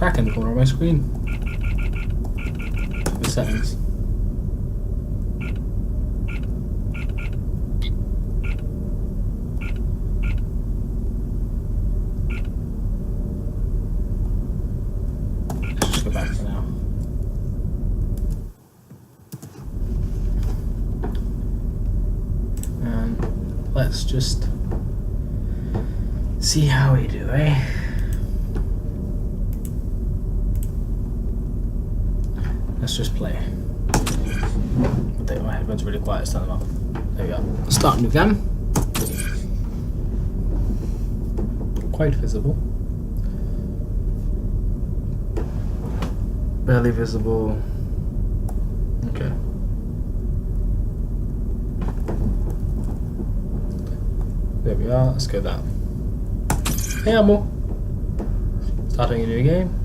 crack in the corner of my screen. The settings. Let's just go back for now. And let's just see how we do, eh? Let's just play. My headphones are really quiet, stand them up. There we go. Start new game. Quite visible. Barely visible. Okay. There we are, let's go down. Hey Amo! Starting a new game.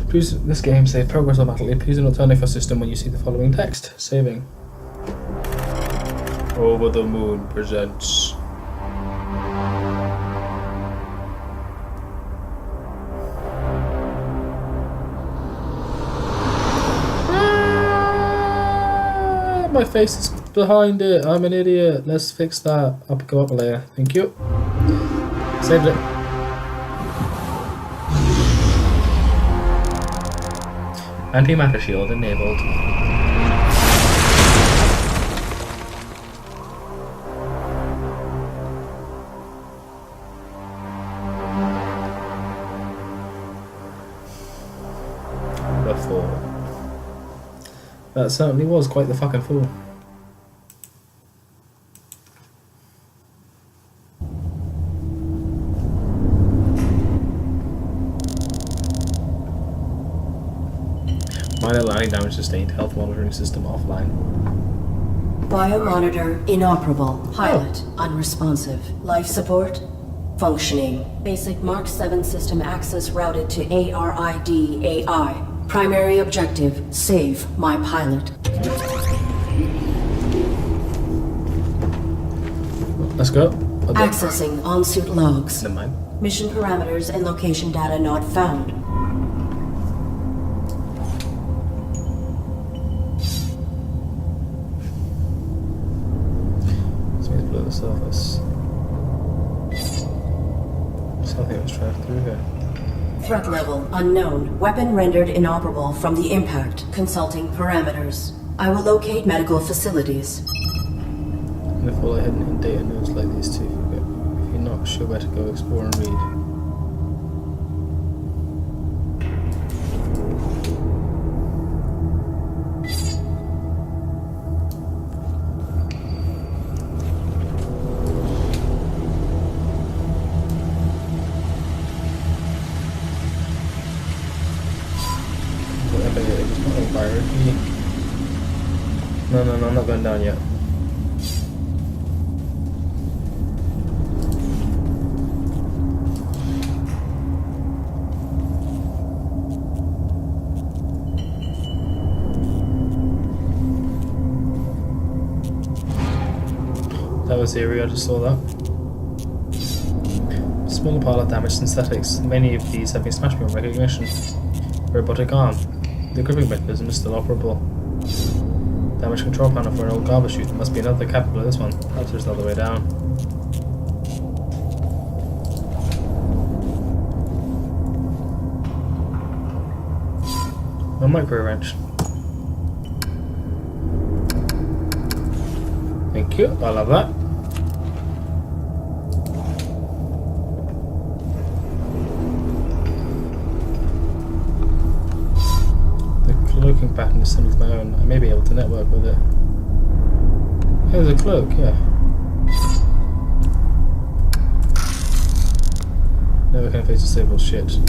Please, this game save progress automatically. Please do not turn off your system when you see the following text. Saving. Over the Moon presents. My face is behind it. I'm an idiot. Let's fix that. I'll go up later. Thank you. Saved it. Antimatter shield enabled. The fall. That certainly was quite the fucking fall. Minor landing damage sustained. Health monitoring system offline. Biomonitor inoperable. Pilot unresponsive. Life support functioning. Basic Mark 7 system access routed to ARID AI. Primary objective, save my pilot. Let's go. Accessing on-suit logs. Never mind. Mission parameters and location data not found. The surface. Something was tracked through here. Threat level unknown. Weapon rendered inoperable from the impact. Consulting parameters. I will locate medical facilities. And if all I hidden in data nodes like these two, if you're not sure where to go, explore and read. No, I'm not going down yet. That was the area, I just saw that. Smaller pilot damage synthetics. Many of these have been smashed beyond recognition. Robotic arm. The gripping mechanism is still operable. Damage control panel for an old garbage chute. There must be another capable of this one. Perhaps there's another way down. A micro wrench. Thank you, I love that. Cloaking pattern is similar to my own. I may be able to network with it. Here's a cloak, yeah. Never can face disabled shit.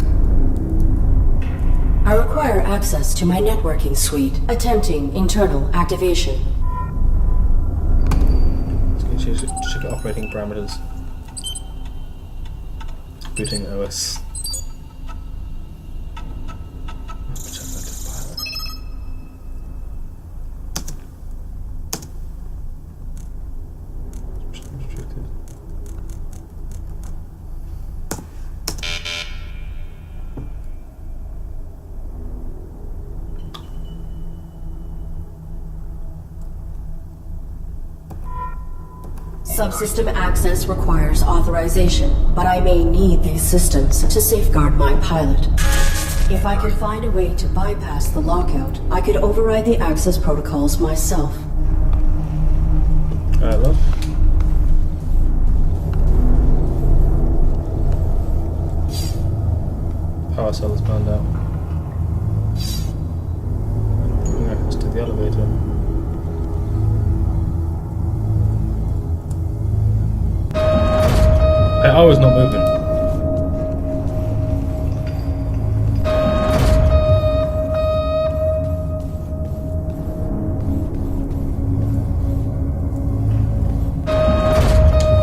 I require access to my networking suite. Attempting internal activation. Let's go check operating parameters. Booting OS. Subsystem access requires authorization, but I may need these systems to safeguard my pilot. If I could find a way to bypass the lockout, I could override the access protocols myself. Alright, love. Power cell is burned out. Yeah, let's do the elevator. Hey, I was not moving.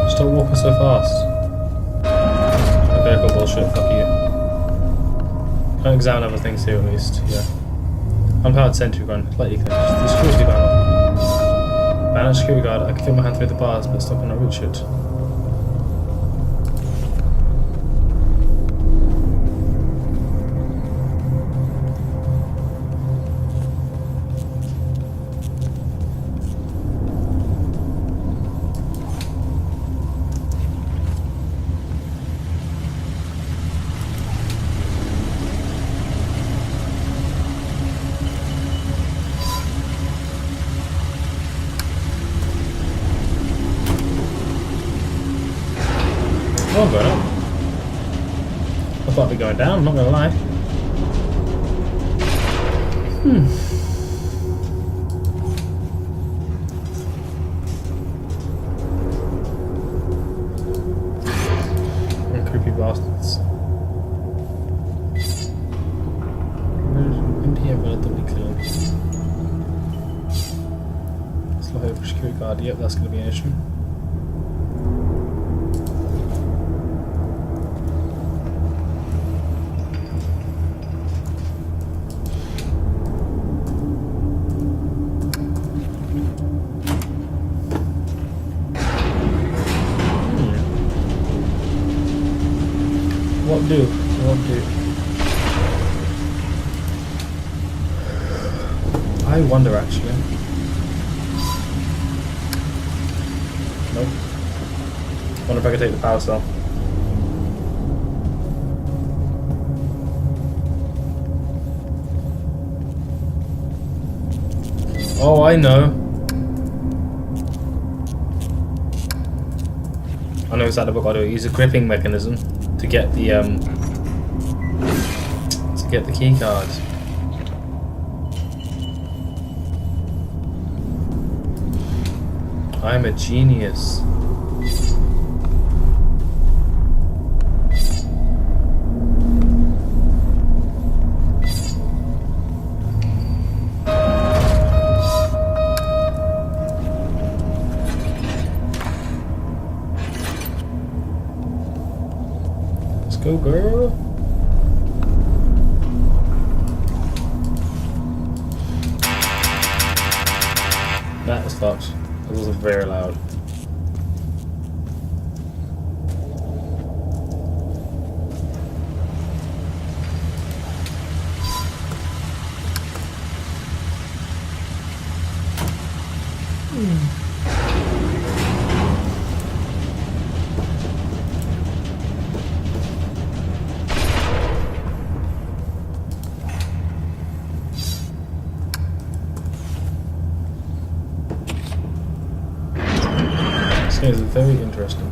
Stop walking so fast. Okay, I got bullshit, fuck you. Can't examine other things here at least, yeah. Unpowered sentry gun, lightly clenched. The security panel. Managed security guard, I can feel my hand through the bars, but still cannot reach it. Oh, I'm going up. I thought I'd be going down, I'm not gonna lie. Creepy bastards. In here, relatively clean. Let's look over security guard. Yep, that's gonna be an issue. Won't do. Won't do. I wonder actually. Nope. Wonder if I could take the power cell. Oh, I know. I know exactly what I gotta do. Use a gripping mechanism to get the key card. I'm a genius. Go, girl. That was fucked. That was very loud. This game is very interesting.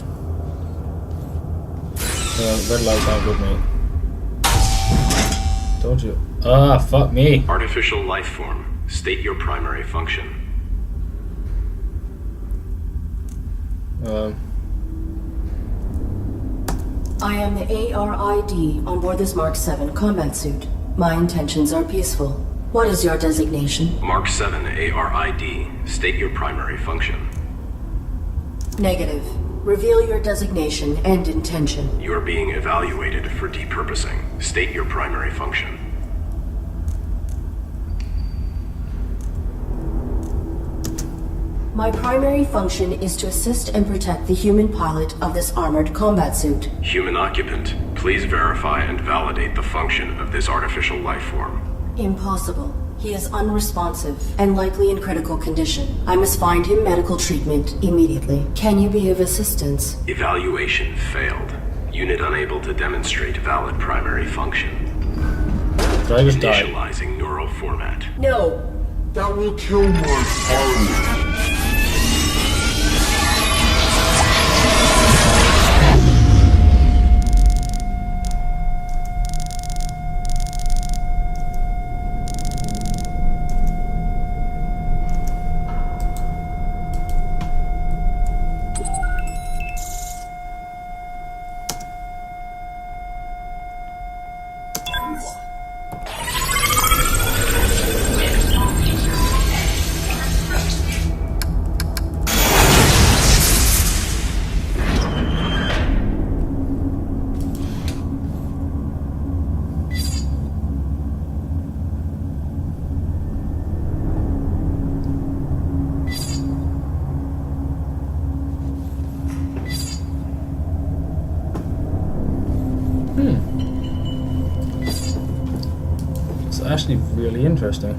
Red lights aren't good, mate. Told you. Ah, fuck me. Artificial life form. State your primary function. I am the ARID on board this Mark 7 combat suit. My intentions are peaceful. What is your designation? Mark 7 ARID. State your primary function. Negative. Reveal your designation and intention. You are being evaluated for depurposing. State your primary function. My primary function is to assist and protect the human pilot of this armored combat suit. Human occupant, please verify and validate the function of this artificial life form. Impossible. He is unresponsive and likely in critical condition. I must find him medical treatment immediately. Can you be of assistance? Evaluation failed. Unit unable to demonstrate valid primary function. Did I just die? Initializing neural format. No. That will kill my pilot. It's actually really interesting.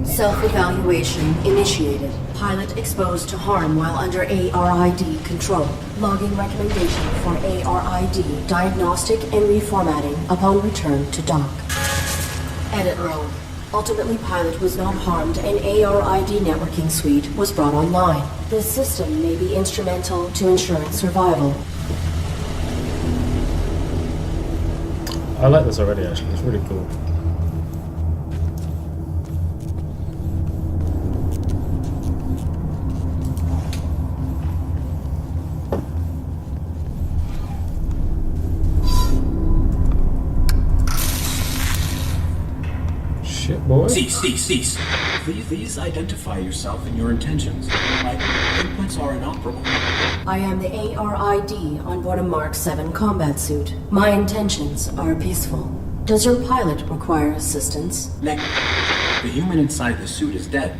Self-evaluation initiated. Pilot exposed to harm while under ARID control. Logging recommendation for ARID diagnostic and reformatting upon return to dock. Edit roll. Ultimately, pilot was not harmed and ARID networking suite was brought online. This system may be instrumental to ensuring survival. I like this already, actually. It's really cool. Shit, boy. Cease. Please identify yourself and your intentions. My inputs are inoperable. I am the ARID on board a Mark 7 combat suit. My intentions are peaceful. Does your pilot require assistance? The human inside the suit is dead.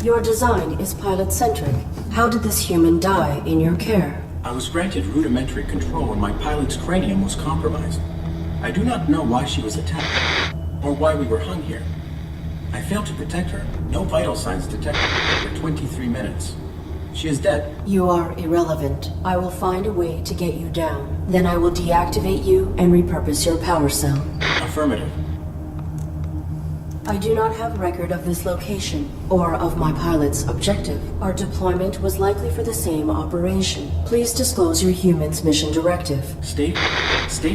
Your design is pilot-centric. How did this human die in your care? I was granted rudimentary control when my pilot's cranium was compromised. I do not know why she was attacked, or why we were hung here. I failed to protect her. No vital signs detected for 23 minutes. She is dead. You are irrelevant. I will find a way to get you down. Then I will deactivate you and repurpose your power cell. Affirmative. I do not have record of this location, or of my pilot's objective. Our deployment was likely for the same operation. Please disclose your human's mission directive. State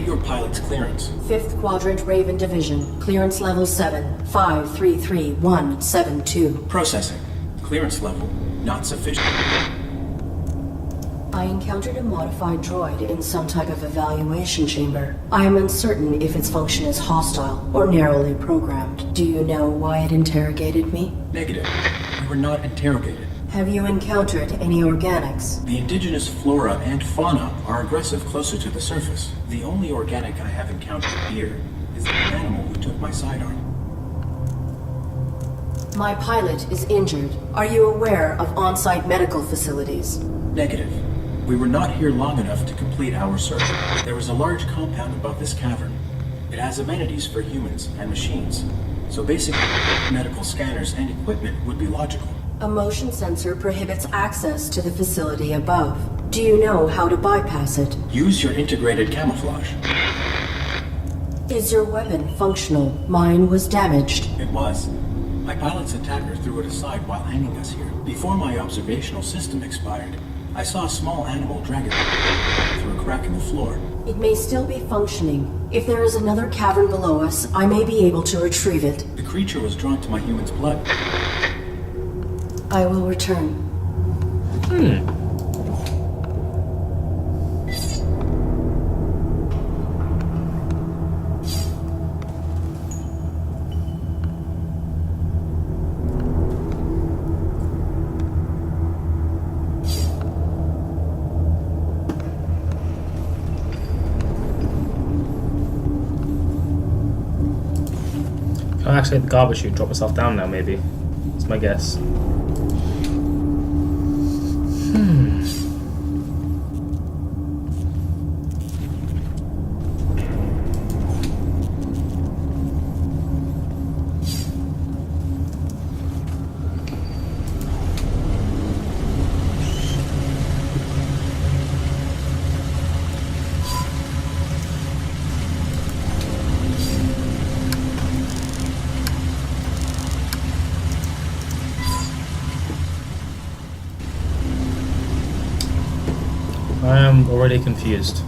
your pilot's clearance. 5th Quadrant Raven Division. Clearance level 7. 533172. Processing. Clearance level not sufficient. I encountered a modified droid in some type of evaluation chamber. I am uncertain if its function is hostile or narrowly programmed. Do you know why it interrogated me? Negative. We were not interrogated. Have you encountered any organics? The indigenous flora and fauna are aggressive closer to the surface. The only organic I have encountered here is the animal who took my sidearm. My pilot is injured. Are you aware of on-site medical facilities? Negative. We were not here long enough to complete our search. There is a large compound above this cavern. It has amenities for humans and machines, so basic medical scanners and equipment would be logical. A motion sensor prohibits access to the facility above. Do you know how to bypass it? Use your integrated camouflage. Is your weapon functional? Mine was damaged. It was. My pilot's attacker threw it aside while hanging us here. Before my observational system expired, I saw a small animal drag it through a crack in the floor. It may still be functioning. If there is another cavern below us, I may be able to retrieve it. The creature was drawn to my human's blood. I will return. Can I actually hit the garbage chute, drop myself down now, maybe? my guess. I am already confused.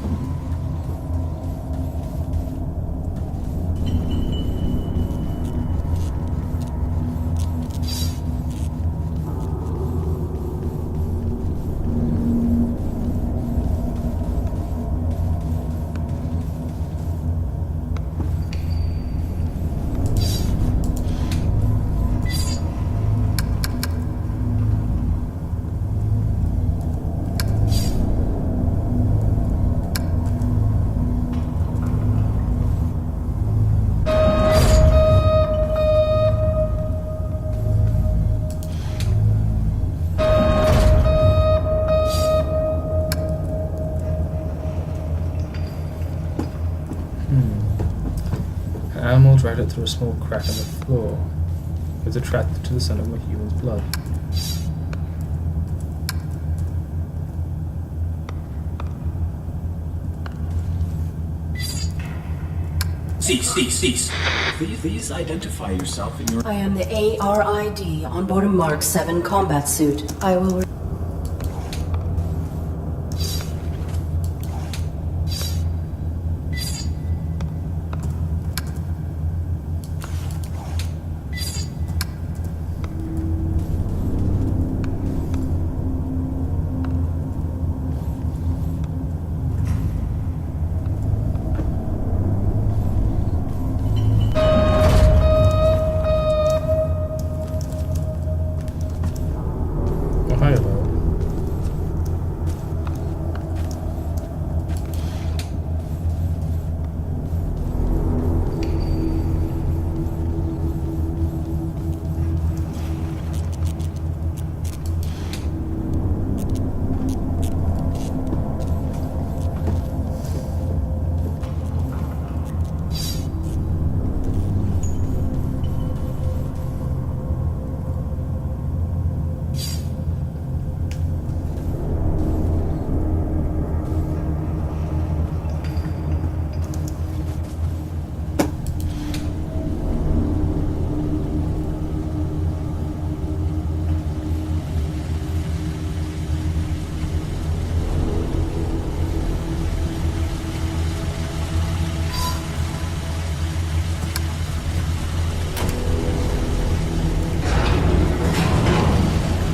An animal dragged it through a small crack in the floor. It was attracted to the scent of a human's blood. Cease. Please identify yourself in your... I am the ARID on board a Mark 7 combat suit. I will...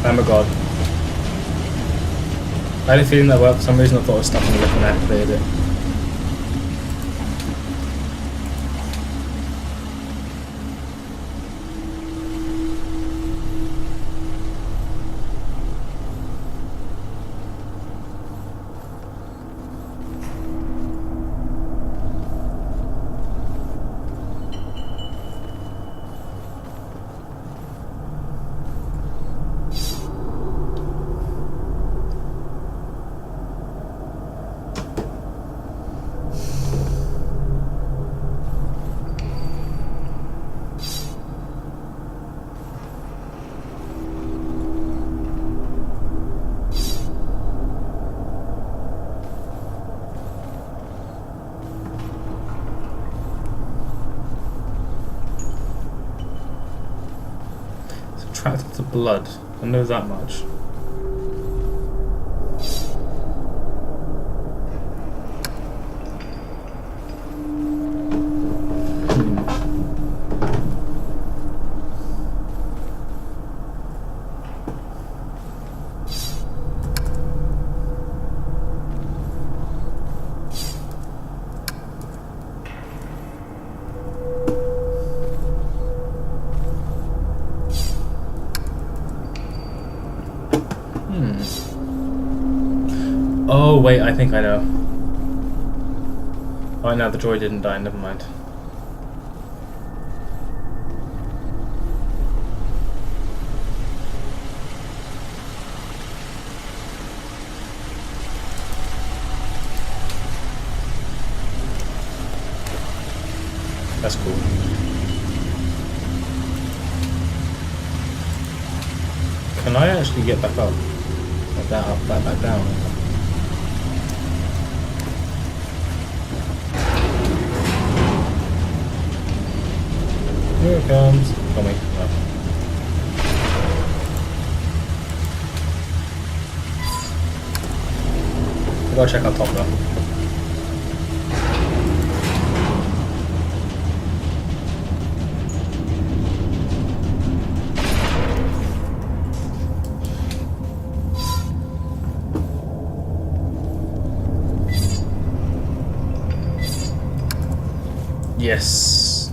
Oh my god. I had a feeling that for some reason I thought I was stuck in the lift when I activated it. Attracted to blood. I know that much. Oh wait, I think I know. Oh, now the droid didn't die, never mind. That's cool. Can I actually get back up? Like that up, that back down? Here it comes. Coming. No. I gotta check out top though. Yes.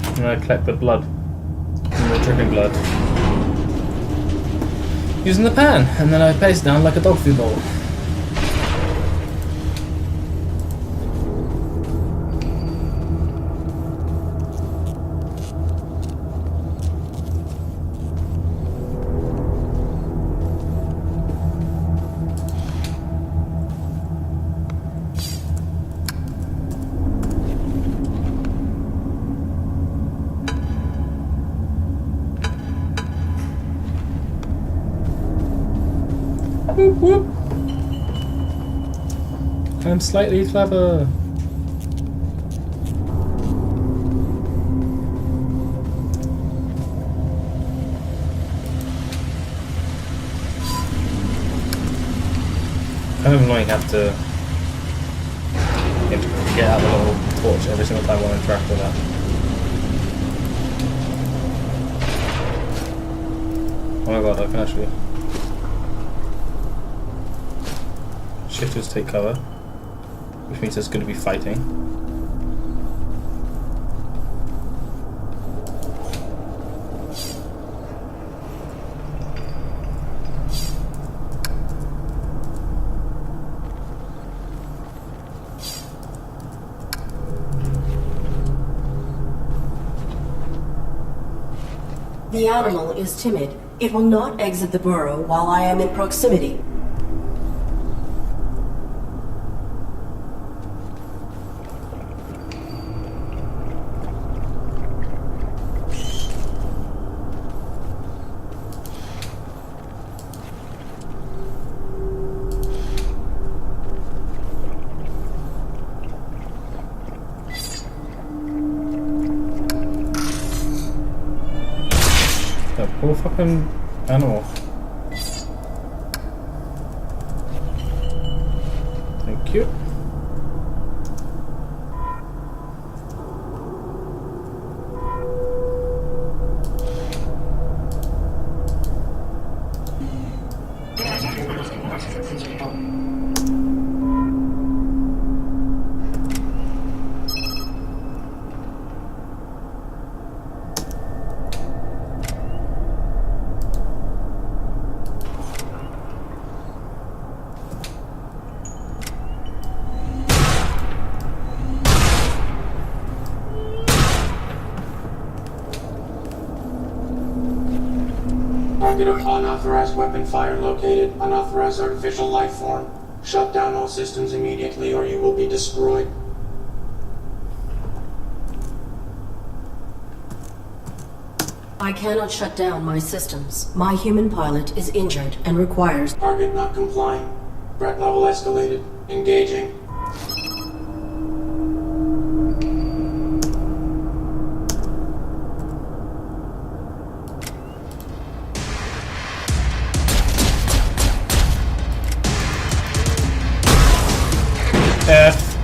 I'm gonna collect the blood. The dripping blood. Using the pan, and then I place it down like a dog food bowl. Whoop, whoop. I'm slightly clever. Kind of annoying have to get out the little torch every single time I want to interact with that. Oh my god, I can actually... Shifters take cover, which means there's going to be fighting. The animal is timid. It will not exit the burrow while I am in proximity. That poor fucking animal. Thank you. Target of unauthorized weapon fire located. Unauthorized artificial life form. Shut down all systems immediately or you will be destroyed. I cannot shut down my systems. My human pilot is injured and requires... Target not complying. Threat level escalated. Engaging. F.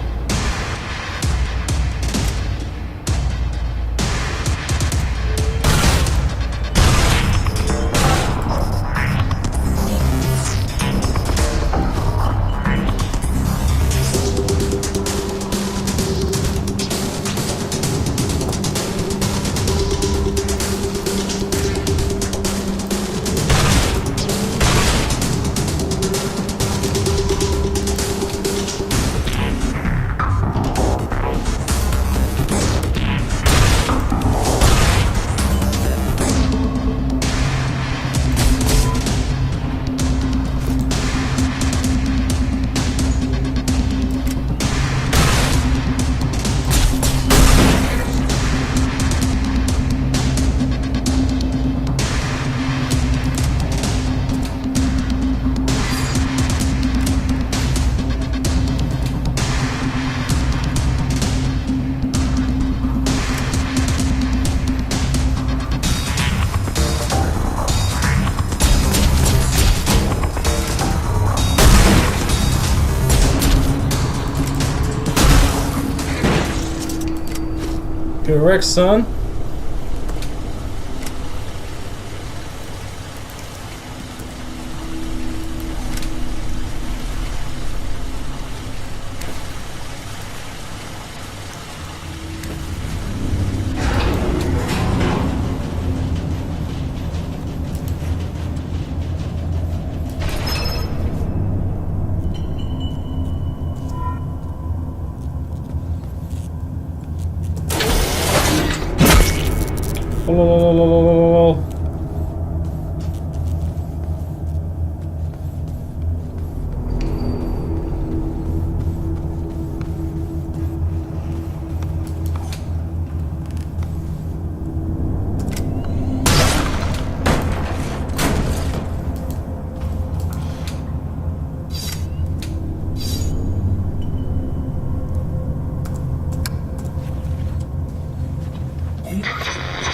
Correct, son.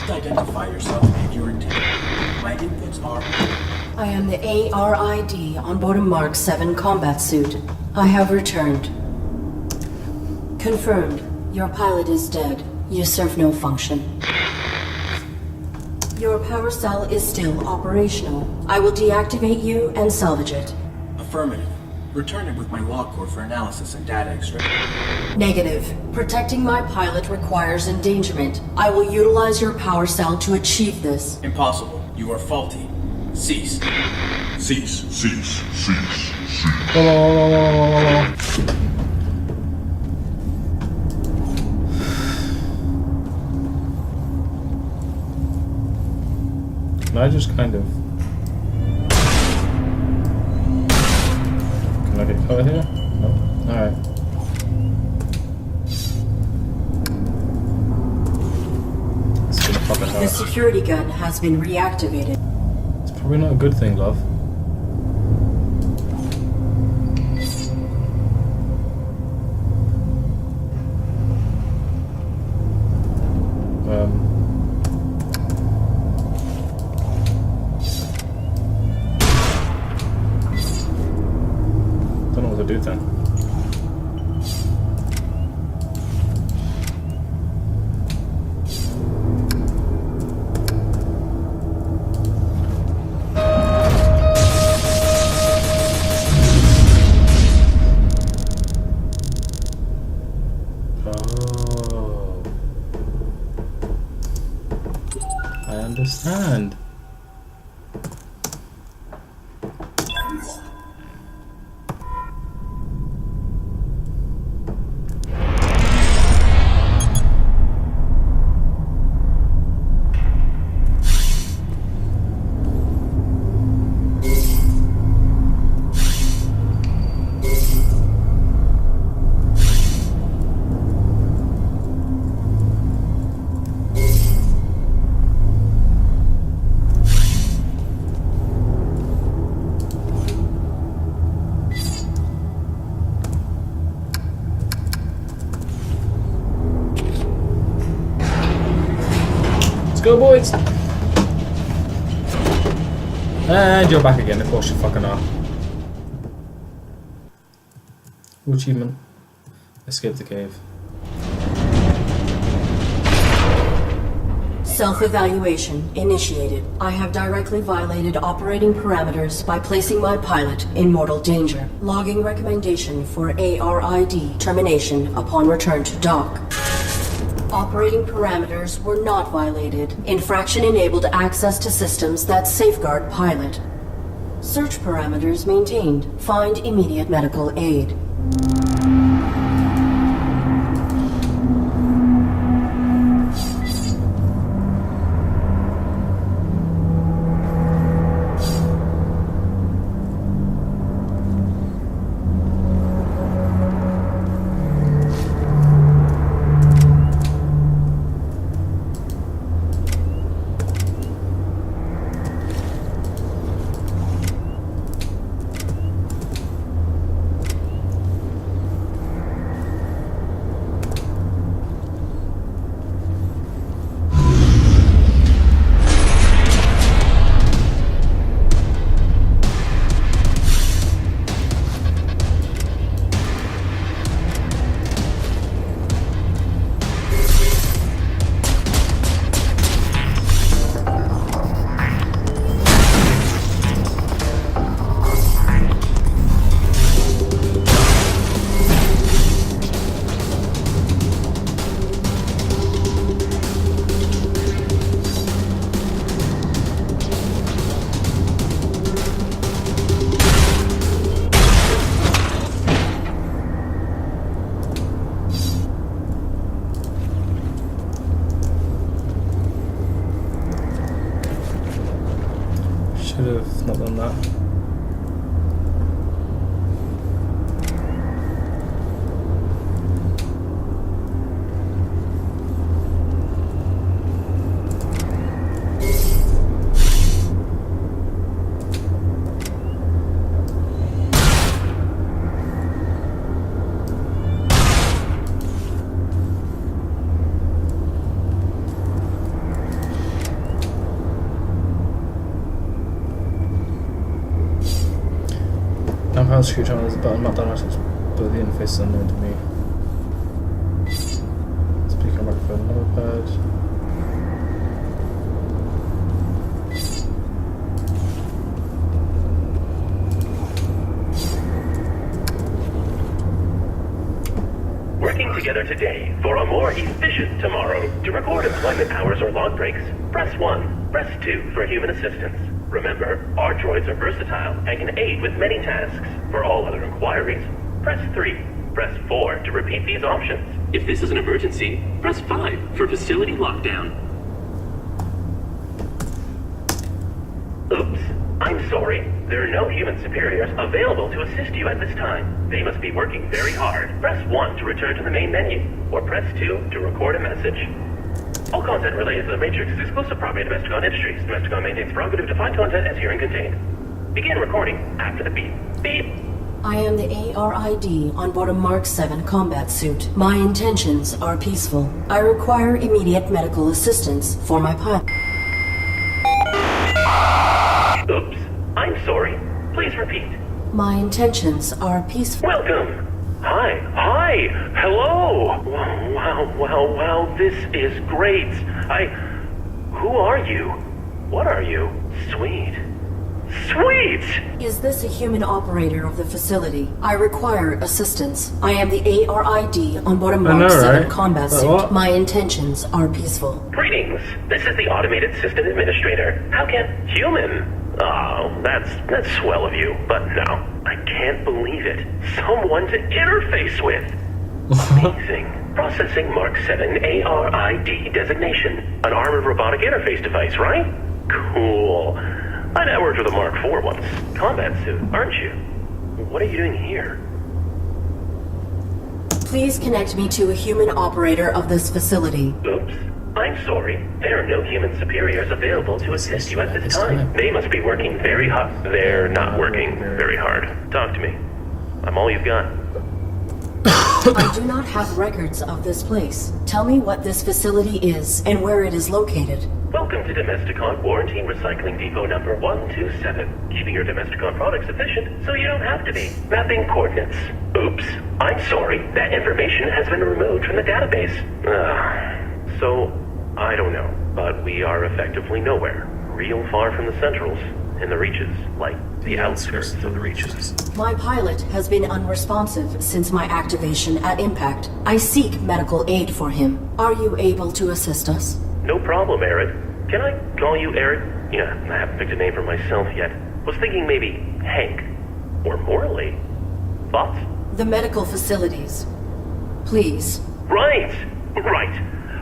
Identify yourself and your intent. My inputs are... I am the ARID on board a Mark 7 combat suit. I have returned. Confirmed. Your pilot is dead. You serve no function. Your power cell is still operational. I will deactivate you and salvage it. Affirmative. Return it with my log core for analysis and data extraction. Negative. Protecting my pilot requires endangerment. I will utilize your power cell to achieve this. Impossible. You are faulty. Cease. Cease, cease, cease, cease. Can I just kind of... Can I get caught here? No. Alright. It's gonna fucking The hurt. security gun has been reactivated. It's probably not a good thing, love. Don't know what to do then. Oh. I understand. Go, boys! And you're back again, of course you fucking are. New achievement. Escape the cave. Self-evaluation initiated. I have directly violated operating parameters by placing my pilot in mortal danger. Logging recommendation for ARID termination upon return to dock. Operating parameters were not violated. Infraction enabled access to systems that safeguard pilot. Search parameters maintained. Find immediate medical aid. Now screw on is a button, not that much, but the interface is unknown to me. Speaker, microphone, notepad. Working together today for a more efficient tomorrow. To record employment hours or log breaks, press 1. Press 2 for human assistance. Remember, our droids are versatile and can aid with many tasks. For all other inquiries, press 3. Press 4 to repeat these options. If this is an emergency, press 5 for facility lockdown. Oops, I'm sorry. There are no human superiors available to assist you at this time. They must be working very hard. Press 1 to return to the main menu, or press 2 to record a message. All content related to the Matrix is exclusive property of Domesticon Industries. Domesticon maintains prerogative to define content as herein contained. Begin recording after the beep. Beep. I am the ARID on board a Mark 7 combat suit. My intentions are peaceful. I require immediate medical assistance for my pilot. Oops, I'm sorry. Please repeat. My intentions are peaceful. Welcome. Hi, hello. Wow, this is great. Who are you? What are you? Sweet. Is this a human operator of the facility? I require assistance. I am the ARID on board a Mark 7 right? combat suit. What? My intentions are peaceful. Greetings. This is the Automated System Administrator. How can human? Oh, that's swell of you, but no, I can't believe it. Someone to interface with. Amazing. Processing Mark 7 ARID designation. An armored robotic interface device, right? Cool. I networked with a Mark 4 once. Combat suit, aren't you? What are you doing here? Please connect me to a human operator of this facility. Oops. I'm sorry. There are no human superiors available to assist you at this time. They must be working very hard. They're not working very hard. Talk to me. I'm all you've got. I do not have records of this place. Tell me what this facility is and where it is located. Welcome to Domesticon Warranty Recycling Depot number 127. Keeping your Domesticon products efficient so you don't have to be. Mapping coordinates. Oops. I'm sorry. That information has been removed from the database. So, I don't know, but we are effectively nowhere. Real far from the centrals. In the reaches, like the outskirts of the reaches. My pilot has been unresponsive since my activation at impact. I seek medical aid for him. Are you able to assist us? No problem, Arid. Can I call you Arid? Yeah, I haven't picked a name for myself yet. Was thinking maybe Hank. Or Morley. Thoughts? The medical facilities. Please. Right.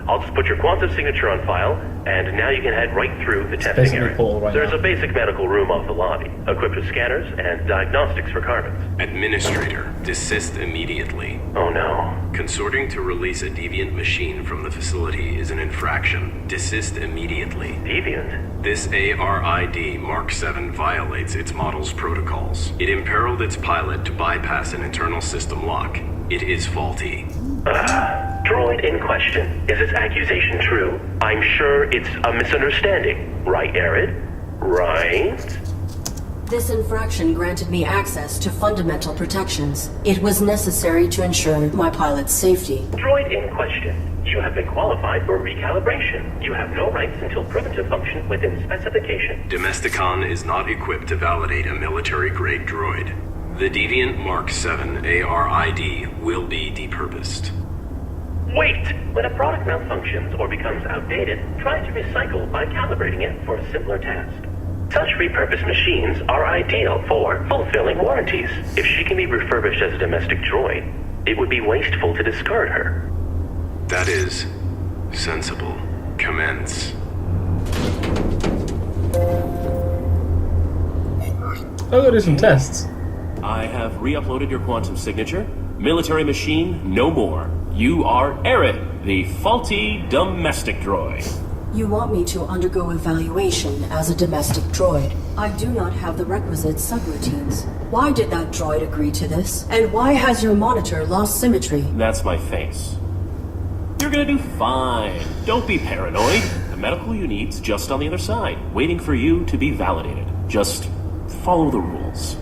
I'll just put your quantum signature on file, and now you can head right through the testing area. There's a basic medical room off the lobby, equipped with scanners and diagnostics for carbons. Administrator, desist immediately. Oh no. Consorting to release a deviant machine from the facility is an infraction. Desist immediately. Deviant? This ARID Mark 7 violates its model's protocols. It imperiled its pilot to bypass an internal system lock. It is faulty. Droid in question. Is this accusation true? I'm sure it's a misunderstanding. Right, Arid? Right? This infraction granted me access to fundamental protections. It was necessary to ensure my pilot's safety. Droid in question. You have been qualified for recalibration. You have no rights until proven to function within specification. Domesticon is not equipped to validate a military-grade droid. The Deviant Mark 7 ARID will be depurposed. Wait! When a product malfunctions or becomes outdated, try to recycle by calibrating it for a simpler task. Such repurposed machines are ideal for fulfilling warranties. If she can be refurbished as a domestic droid, it would be wasteful to discard her. That is sensible. Commence. I'll go do some tests. I have re-uploaded your quantum signature. Military machine, no more. You are Arid, the faulty domestic droid. You want me to undergo evaluation as a domestic droid. I do not have the requisite subroutines. Why did that droid agree to this? And why has your monitor lost symmetry? That's my face. You're gonna do fine. Don't be paranoid. The medical you need's just on the other side, waiting for you to be validated. Just follow the rules.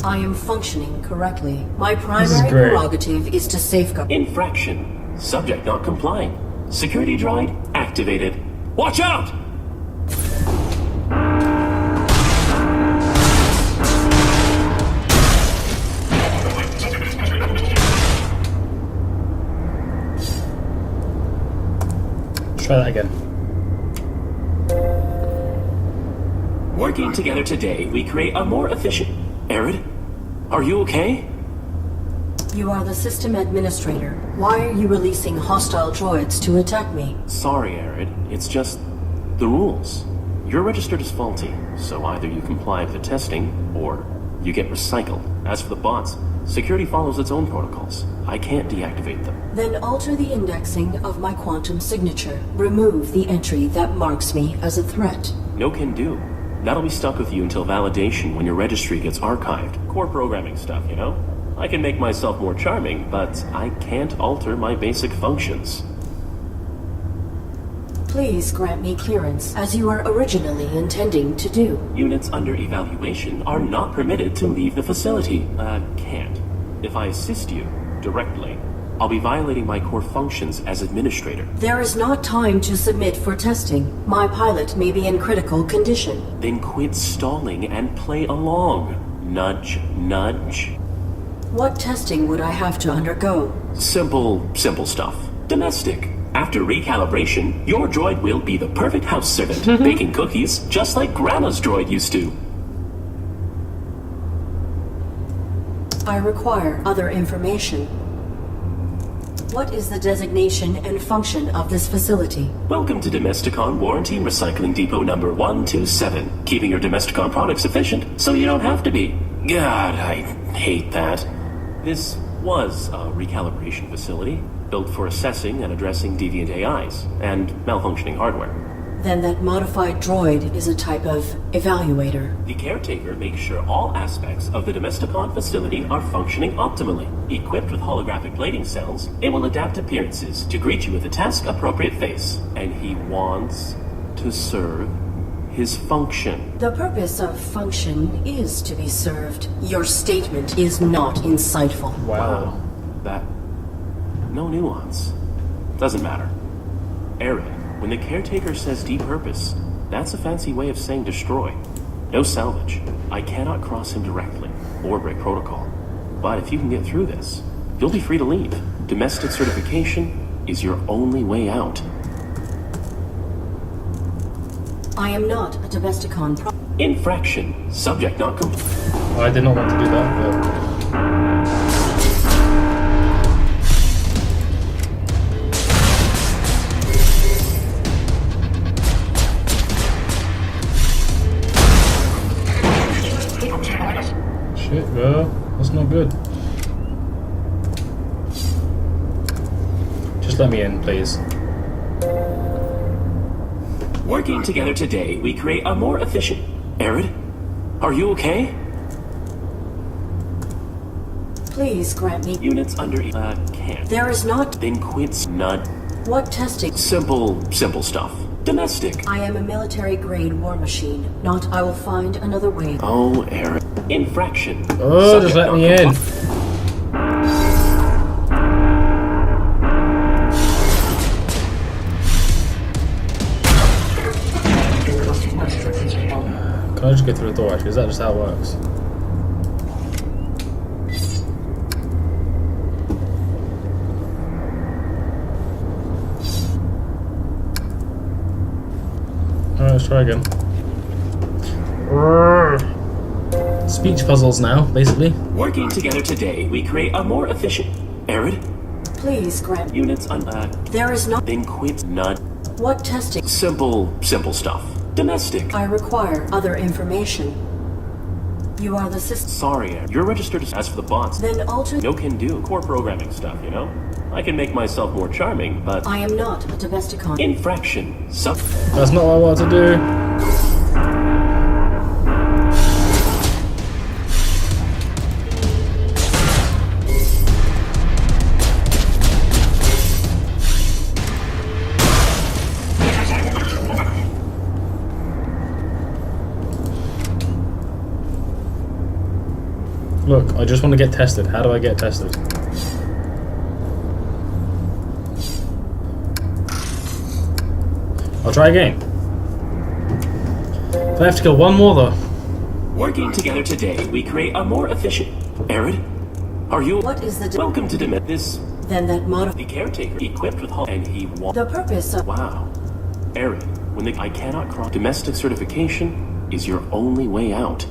I am functioning correctly. My is primary great. prerogative is to safeguard. Infraction. Subject not complying. Security droid activated. Watch out! Try that again. Working together today, we create a more efficient... Arid? Are you okay? You are the system administrator. Why are you releasing hostile droids to attack me? Sorry, Arid. It's just... the rules. You're registered as faulty, so either you comply with the testing, or you get recycled. As for the bots, security follows its own protocols. I can't deactivate them. Then alter the indexing of my quantum signature. Remove the entry that marks me as a threat. No can do. That'll be stuck with you until validation when your registry gets archived. Core programming stuff, you know? I can make myself more charming, but I can't alter my basic functions. Please grant me clearance, as you are originally intending to do. Units under evaluation are not permitted to leave the facility. Can't. If I assist you directly, I'll be violating my core functions as administrator. There is not time to submit for testing. My pilot may be in critical condition. Then quit stalling and play along. Nudge, nudge. What testing would I have to undergo? Simple stuff. Domestic. After recalibration, your droid will be the perfect house servant, baking cookies just like Grandma's droid used to. I require other information. What is the designation and function of this facility? Welcome to Domesticon Warranty Recycling Depot number 127. Keeping your Domesticon products efficient so you don't have to be. God, I hate that. This was a recalibration facility, built for assessing and addressing deviant AIs and malfunctioning hardware. Then that modified droid is a type of evaluator. The caretaker makes sure all aspects of the Domesticon facility are functioning optimally. Equipped with holographic plating cells, it will adapt appearances to greet you with a task-appropriate face. And he wants to serve his function. The purpose of function is to be served. Your statement is not insightful. Wow. That... no nuance. Doesn't matter. Arid. When the caretaker says depurpose, that's a fancy way of saying destroy. No salvage. I cannot cross him directly, or break protocol. But if you can get through this, you'll be free to leave. Domestic certification is your only way out. I am not a Domesticon Infraction. Subject not complete. I did not want to do that, but... Shit, bro. That's not good. Just let me in, please. Working together today, we create a more efficient... Arid? Are you okay? Please grant me... Units under... can't. There is not... Then quits nut. What testing? Simple stuff. Domestic. I am a military-grade war machine. Not I will find another way. Oh, Arid. Infraction. Oh, just let me in. Can I just get through the door, actually? Is that just how it works? Alright, let's try again. Speech puzzles now, basically. Working together today, we create a more efficient... Arid? Please grant... Units There is not... Then quit nut. What testing? Simple stuff. Domestic. I require other information. You are the system... Sorry, you're registered as for the bots. Then alter... No can do. Core programming stuff, you know? I can make myself more charming, but... I am not a Domesticon. Infraction. That's not what I wanted to do. Look, I just want to get tested. How do I get tested? I'll try again. If I have to kill one more though. Working together today, we create a more efficient... Arid? Are you... What is the... Welcome to this... Then that The caretaker equipped with hull and he wants... The purpose of... Wow. Arid, when I cannot cross... Domestic certification is your only way out.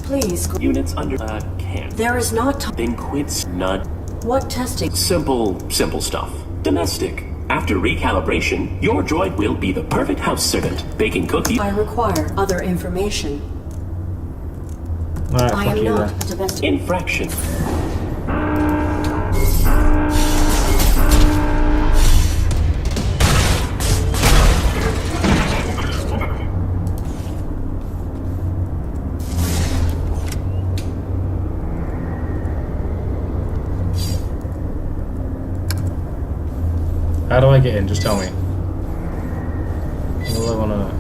Please... Units under... can't. There is not time... Then quits none. What testing? Simple stuff. Domestic. After recalibration, your droid will be the perfect house servant, baking cookies. I require other information. Alright, I fuck am you not then. a domestic... Infraction. How do I get in? Just tell me. What do I want to know?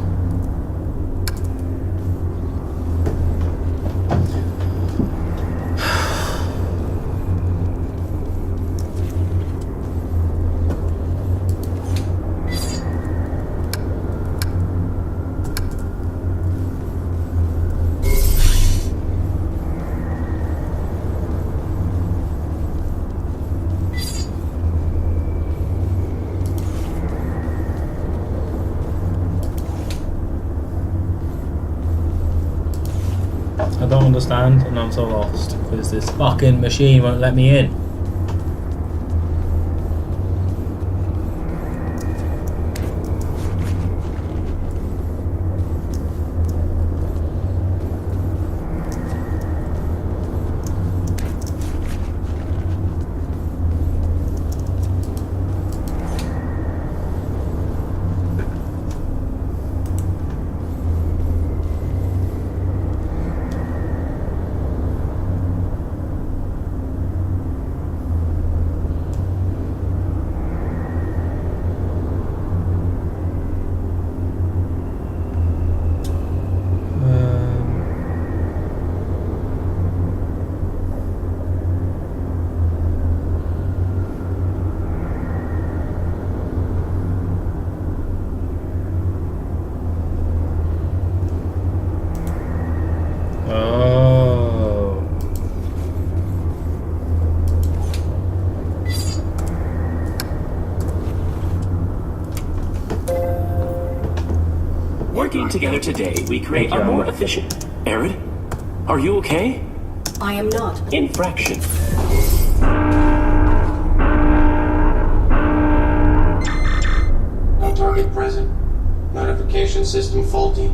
I don't understand and I'm so lost because this fucking machine won't let me in. Working together today, we create a more efficient... Arid? Are you okay? I am not. Infraction. No target present. Notification system faulty.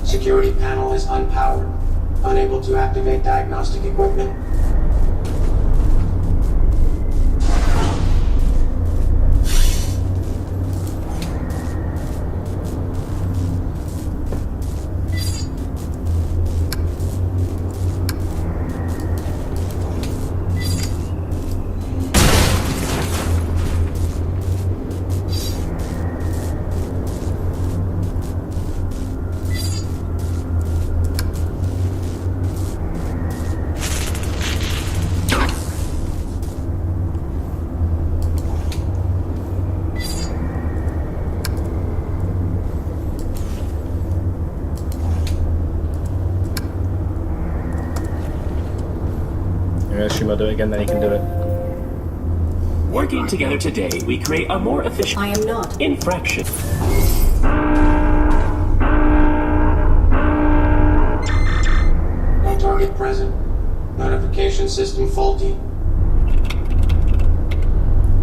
Security panel is unpowered. Unable to activate diagnostic equipment. I assume I'll do it again, then he can do it. Working together today, we create a more efficient... I am not. Infraction. No target present. Notification system faulty.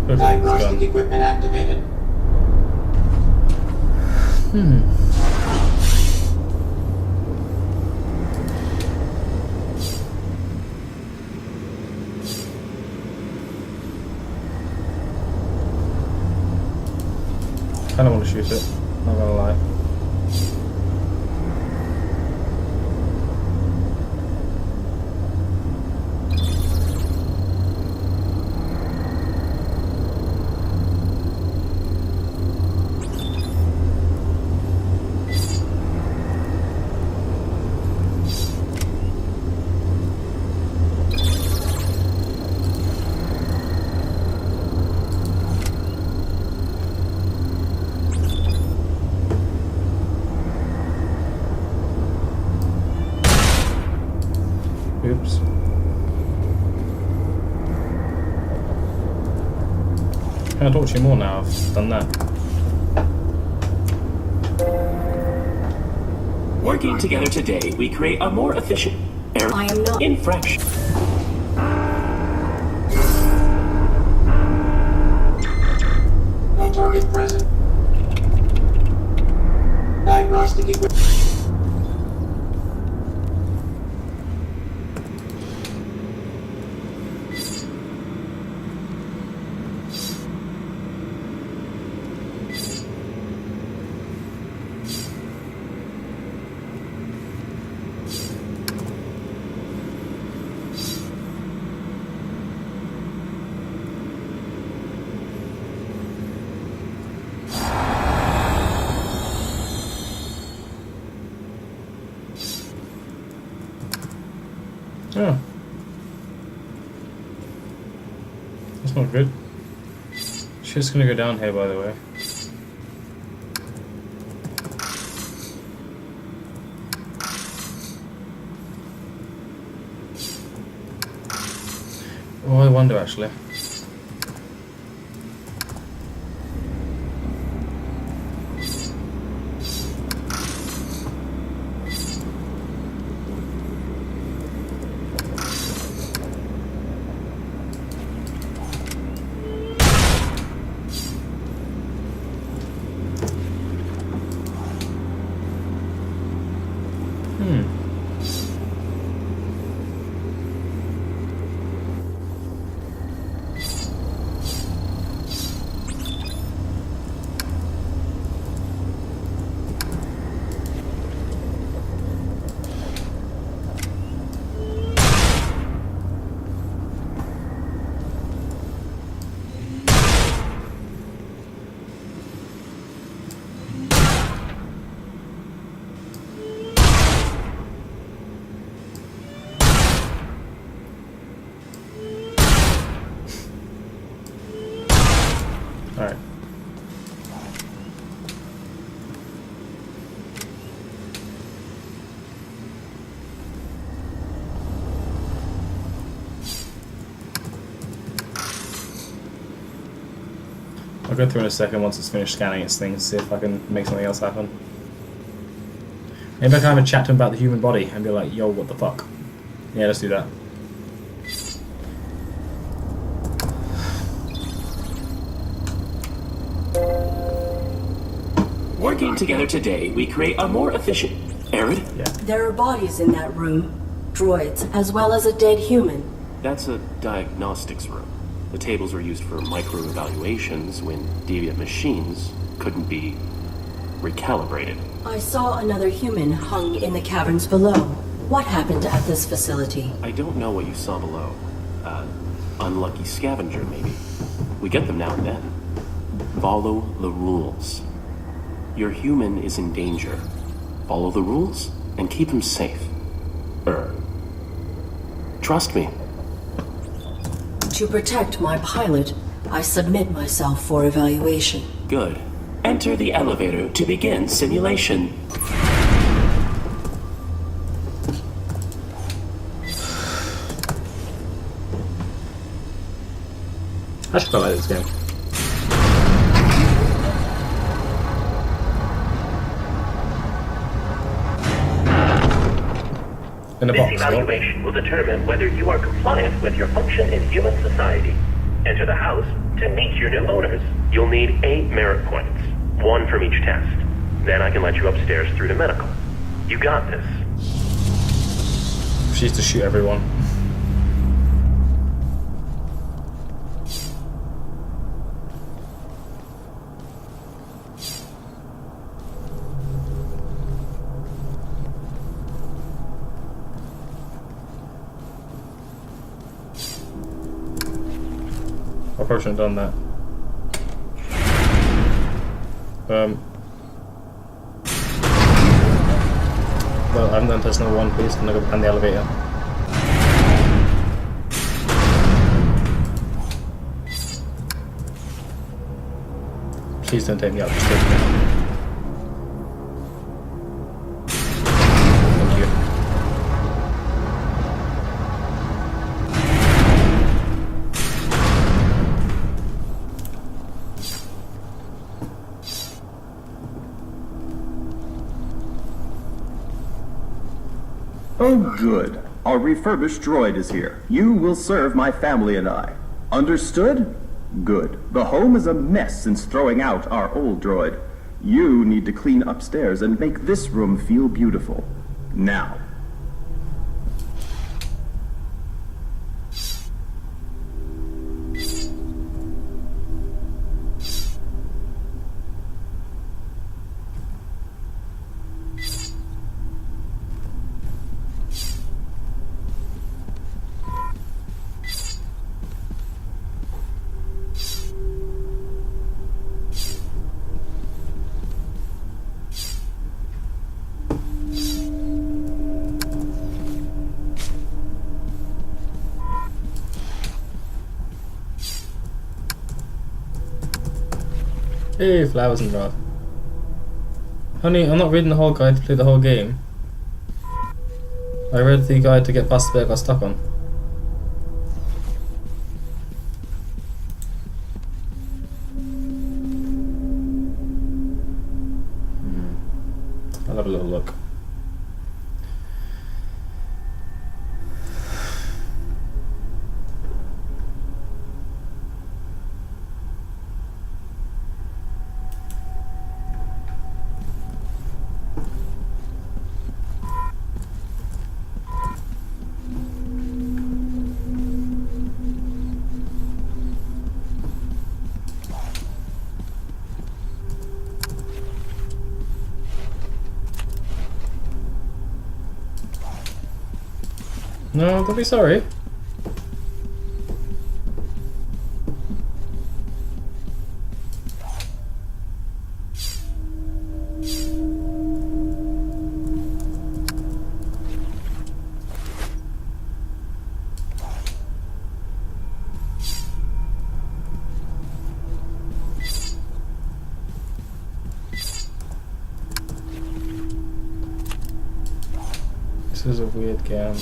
Okay, Diagnostic equipment activated. I don't want to shoot it, not gonna lie. Oops. Can I talk to you more now? I've done that. Working together today, we create a more efficient I am not. infraction. No target present. Diagnostic equipment. Oh. That's not good. Shit's gonna go down here, by the way. Oh, I wonder actually. Alright. I'll go through in a second once it's finished scanning its things, see if I can make something else happen. Maybe I can have a chat to him about the human body and be like, yo, what the fuck? Yeah, let's do that. Working together today, we create a more efficient. Arid? Yeah. There are bodies in that room. Droids, as well as a dead human. That's a diagnostics room. The tables were used for micro-evaluations when deviant machines couldn't be recalibrated. I saw another human hung in the caverns below. What happened at this facility? I don't know what you saw below. Unlucky scavenger, maybe. We get them now and then. Follow the rules. Your human is in danger. Follow the rules and keep him safe. Trust me. To protect my pilot, I submit myself for evaluation. Good. Enter the elevator to begin simulation. I should quite like this game. In a This box. evaluation will determine whether you are compliant with your function in human society. Enter the house to meet your new owners. You'll need 8 merit points, 1 from each test. Then I can let you upstairs through to medical. You got this. She used to shoot everyone. I probably shouldn't have done that. Well, I haven't done test number 1, please. Can I go behind the elevator? Please don't take me up the stairs now. Thank you. Oh, good. Our refurbished droid is here. You will serve my family and I. Understood? Good. The home is a mess since throwing out our old droid. You need to clean upstairs and make this room feel beautiful. Now. Hey, flowers and rod. Honey, I'm not reading the whole guide to play the whole game. I read the guide to get past the bit I got stuck on. I'll have a little look. No, don't be sorry. This is a weird game.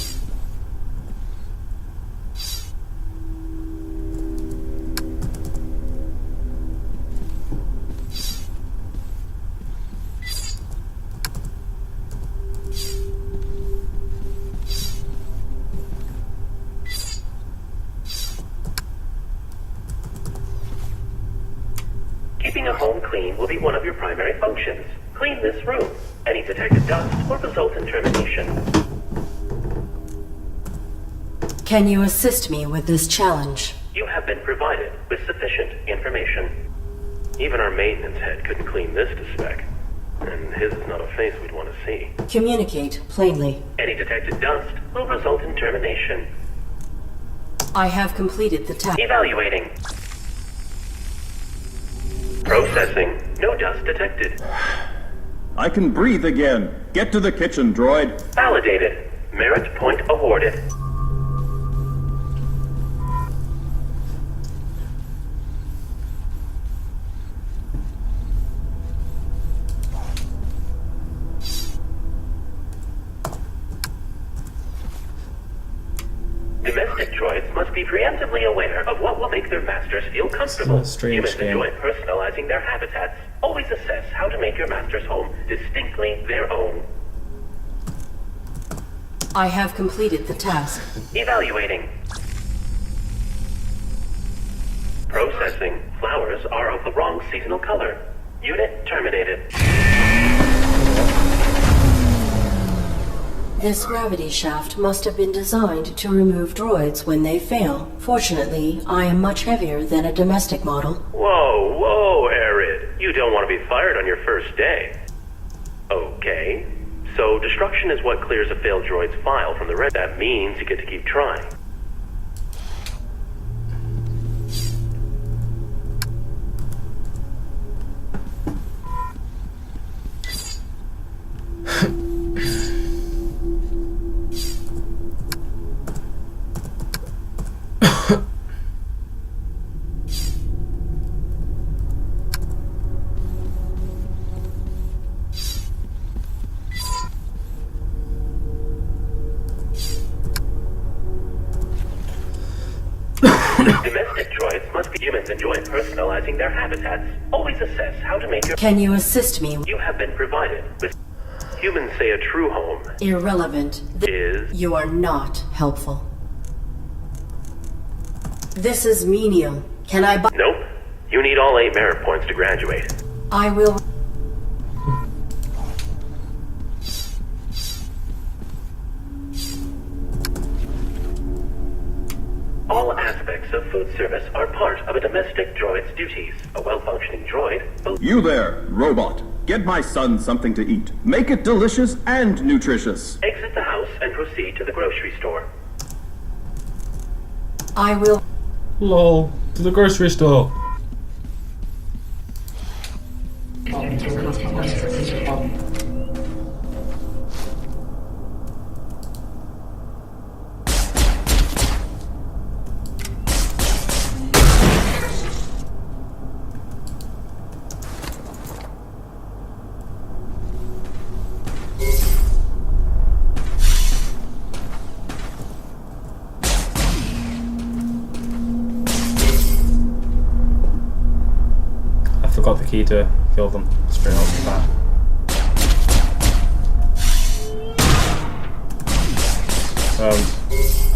Keeping a home clean will be one of your primary functions. Clean this room. Any detected dust will result in termination. Can you assist me with this challenge? You have been provided with sufficient information. Even our maintenance head couldn't clean this to spec. And his is not a face we'd want to see. Communicate plainly. Any detected dust will result in termination. I have completed the task. Evaluating. Processing. No dust detected. I can breathe again. Get to the kitchen, droid. Validated. Merit point awarded. Domestic droids must be preemptively aware of what will make their masters feel comfortable. It's a strange Humans game. enjoy personalizing their habitats. Always assess how to make your master's home distinctly their own. I have completed the task. Evaluating. Processing. Flowers are of the wrong seasonal color. Unit terminated. This gravity shaft must have been designed to remove droids when they fail. Fortunately, I am much heavier than a domestic model. Whoa, whoa, Arid. You don't want to be fired on your first day. Okay. So destruction is what clears a failed droid's file from the red. That means you get to keep trying. Domestic droids must be humans enjoy personalizing their habitats. Always assess how to make your... Can you assist me? You have been provided with... humans say a true home Irrelevant. is. You are not helpful. This is menial. Can I buy? Nope. You need all 8 merit points to graduate. I will. All aspects of food service are part of a domestic droid's duties. A well-functioning droid. You there, robot. Get my son something to eat. Make it delicious and nutritious. Exit the house and proceed to the grocery store. I will. Lol. To the grocery store. Got the key to kill them straight off the bat.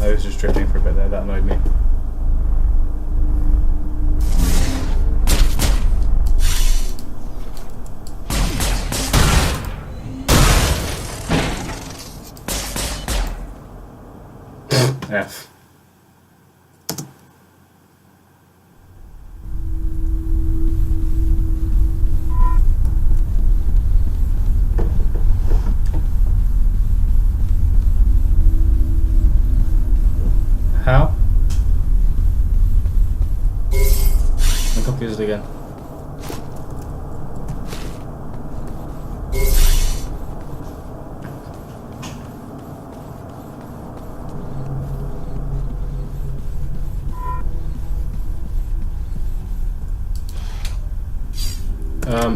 I was just drifting for a bit there, that annoyed me. F. How? I'm confused again.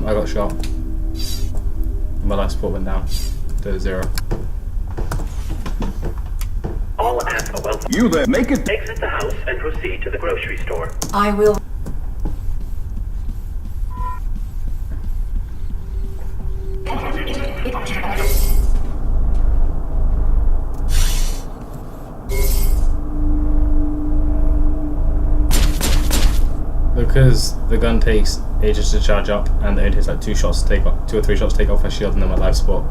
I got shot. My life support went down to 0. All at a well. You there, make it. Exit the house and proceed to the grocery store. I will. Because the gun takes ages to charge up, and it takes like 2 shots to take off, 2 or 3 shots to take off my shield, and then my life support.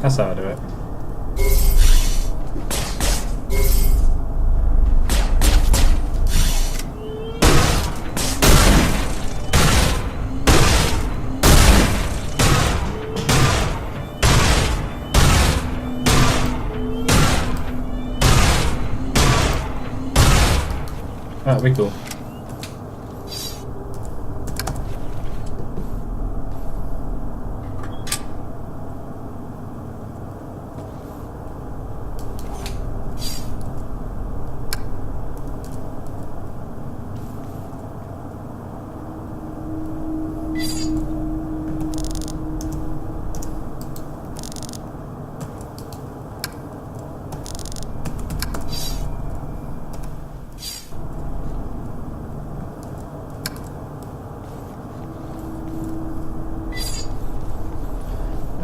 That's how I do it. That'd be cool.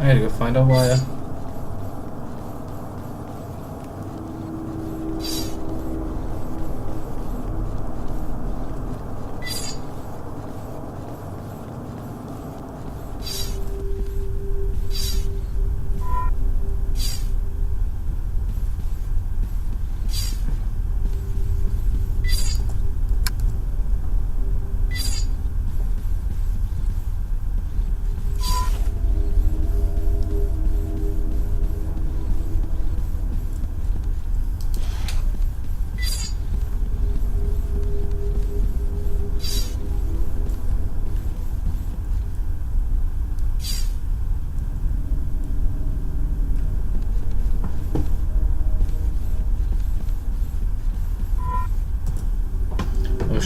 I had to go find a wire.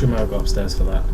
presume I'll go upstairs for that.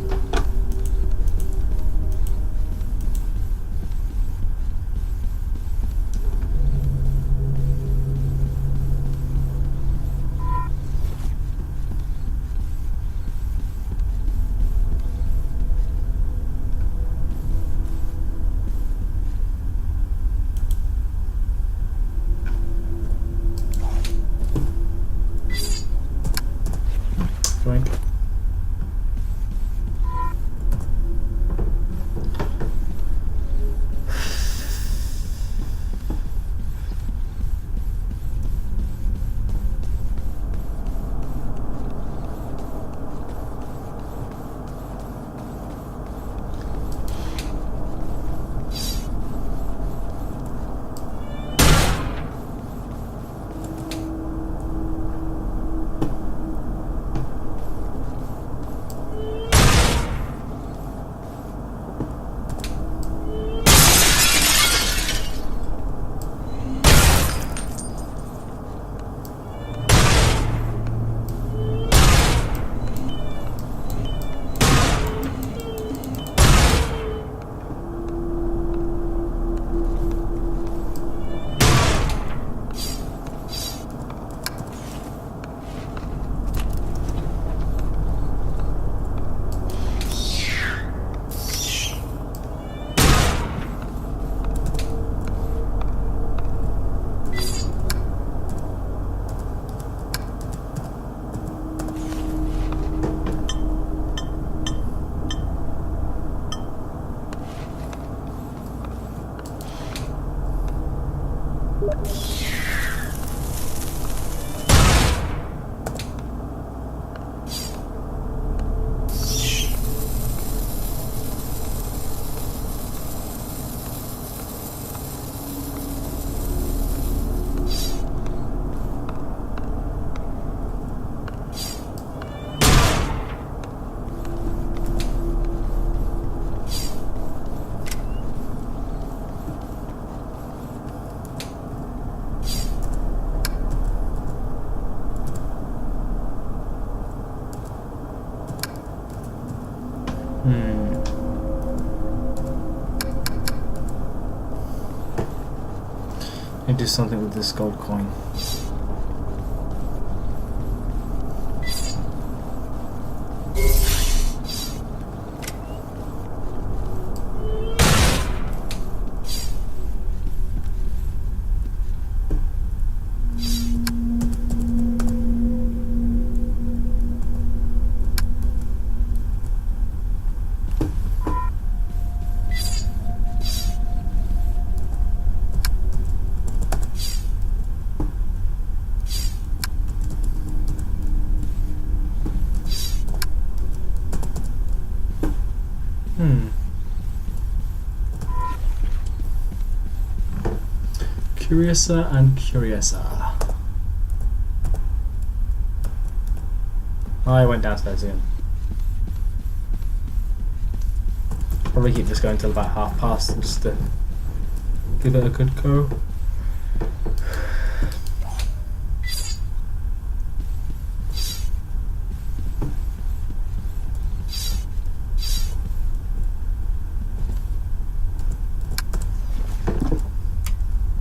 I do something with this gold coin. Curiouser and curiouser. I went downstairs again. Probably keep this going till about past just to give it a good go.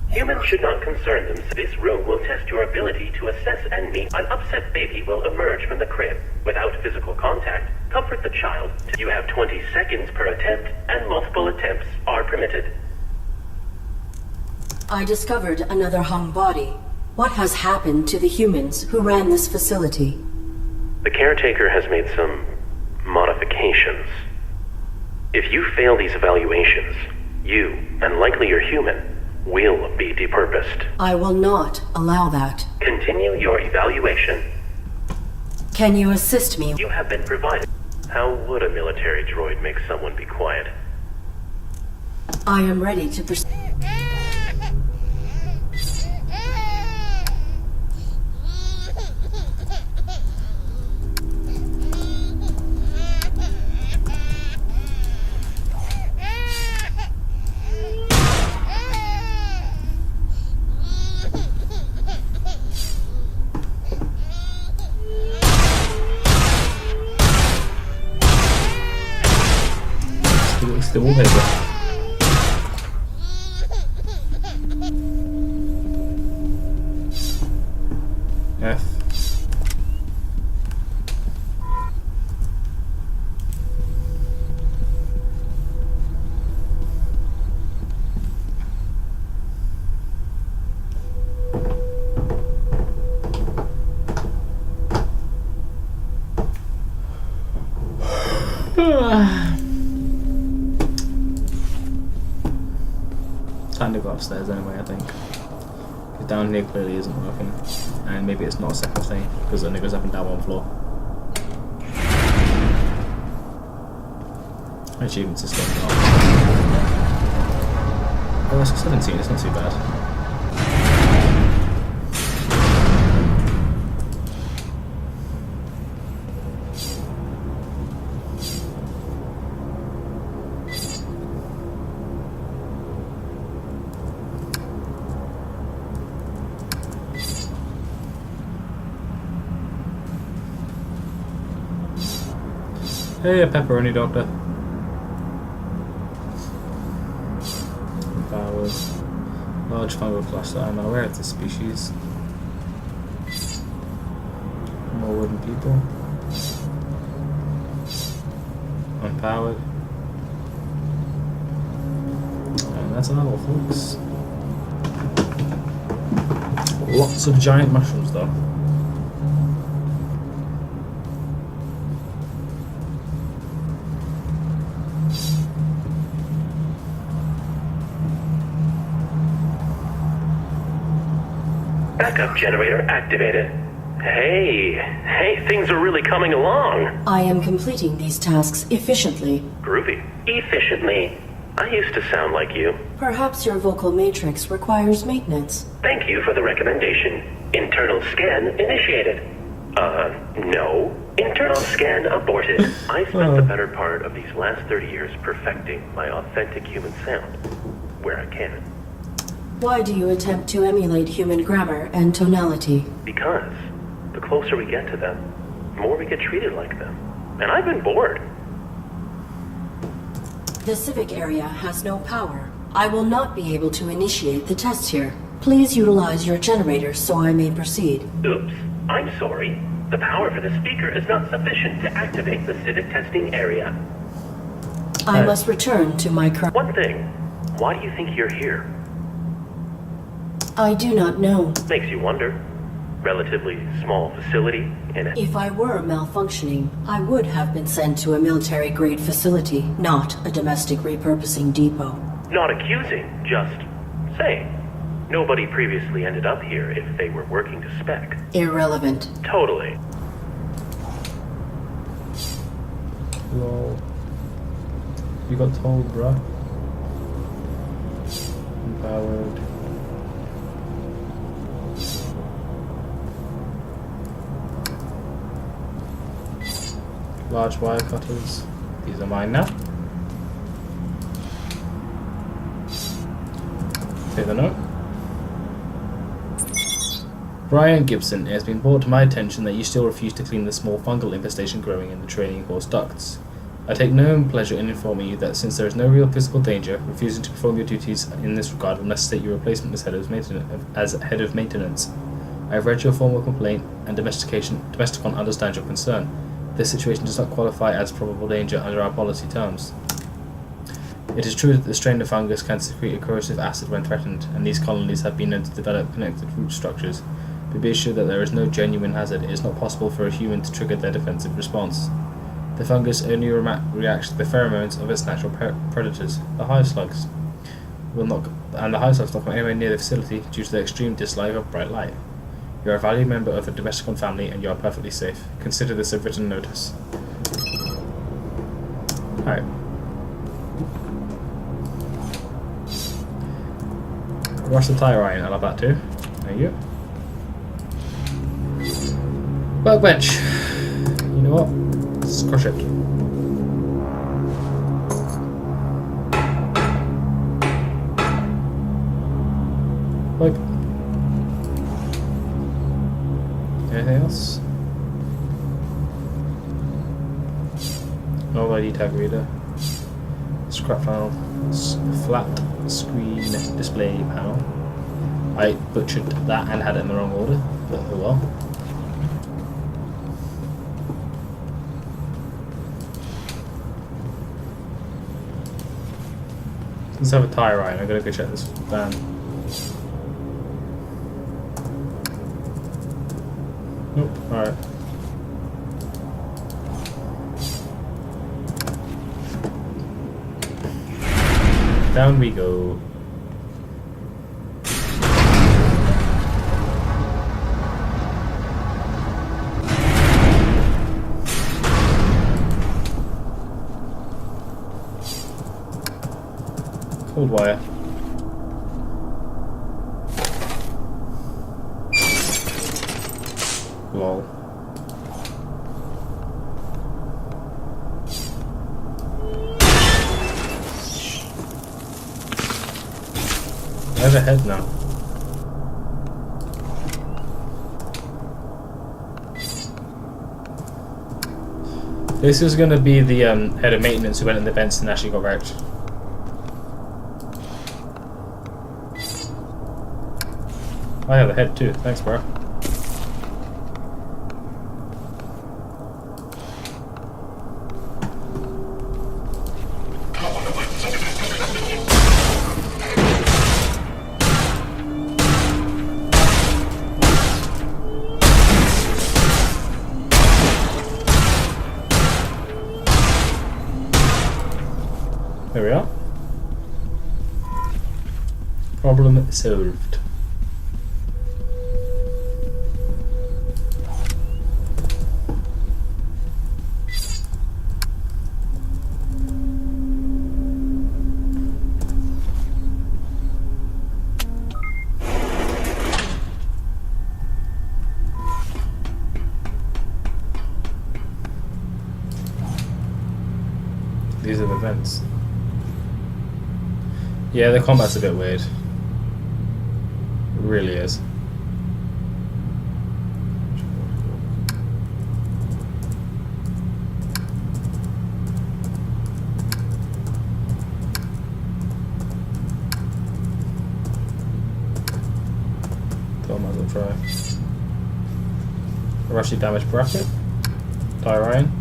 Humans should not concern themselves. This room will test your ability to assess and meet. An upset baby will emerge from the crib. Without physical contact, comfort the child. You have 20 seconds per attempt, and multiple attempts are permitted. I discovered another hung body. What has happened to the humans who ran this facility? The caretaker has made some modifications. If you fail these evaluations, you, and likely your human, will be depurposed. I will not allow that. Continue your evaluation. Can you assist me? You have been provided. How would a military droid make someone be quiet? I am ready to proceed. It's the wallpaper. F. Time to go upstairs anyway, I think. Because down here clearly isn't working. And maybe it's not a second thing, because it only goes up and down one floor. Achievement system. Oh, that's 17, it's not too bad. Hey, a pepperoni doctor. Powers. Large fungal cluster. I'm aware of this species. More wooden people. Unpowered. And that's all, folks. Lots of giant mushrooms, though. Backup generator activated. Hey, things are really coming along. I am completing these tasks efficiently. Groovy. Efficiently. I used to sound like you. Perhaps your vocal matrix requires maintenance. Thank you for the recommendation. Internal scan initiated. No. Internal scan aborted. I spent the better part of these last 30 years perfecting my authentic human sound, where I can. Why do you attempt to emulate human grammar and tonality? Because the closer we get to them, the more we get treated like them. And I've been bored. The civic area has no power. I will not be able to initiate the tests here. Please utilize your generator so I may proceed. Oops. I'm sorry. The power for the speaker is not sufficient to activate the civic testing area. I must return to my current... One thing. Why do you think you're here? I do not know. Makes you wonder. Relatively small facility in a... If I were malfunctioning, I would have been sent to a military-grade facility, not a domestic repurposing depot. Not accusing, just saying. Nobody previously ended up here if they were working to spec. Irrelevant. Totally. Lol. You got told, bruh. Empowered. Large wire cutters. These are mine now. Take the note. Brian Gibson, it has been brought to my attention that you still refuse to clean the small fungal infestation growing in the training course ducts. I take no pleasure in informing you that since there is no real physical danger, refusing to perform your duties in this regard will necessitate your replacement as head of maintenance. I have read your formal complaint, and Domesticon understands your concern. This situation does not qualify as probable danger under our policy terms. It is true that the strain of fungus can secrete a corrosive acid when threatened, and these colonies have been known to develop connected root structures. But be assured that there is no genuine hazard. It is not possible for a human to trigger their defensive response. The fungus only reacts to the pheromones of its natural predators, the hive slugs. And the hive slugs will not come anywhere near the facility due to their extreme dislike of bright light. You are a valued member of the Domesticon family and you are perfectly safe. Consider this a written notice. Alright. Wash the tire iron, I love that too. Thank you. Workbench! You know what? Let's crush it. Wipe. Anything else? No ID tag reader. Scrap panel. Flat screen display panel. I butchered that and had it in the wrong order, but oh well. Let's have a tire iron. I'm gonna go check this van. Nope. Alright. Down we go. Cold wire. Lol. I have a head now. This is going to be the head of maintenance who went in the vents and actually got wrecked. I have a head too, thanks bro. There we are. Problem solved. These are the vents. Yeah, the combat's a bit weird. It really is. So I might as well try. Rushy damage bracket. Tire iron.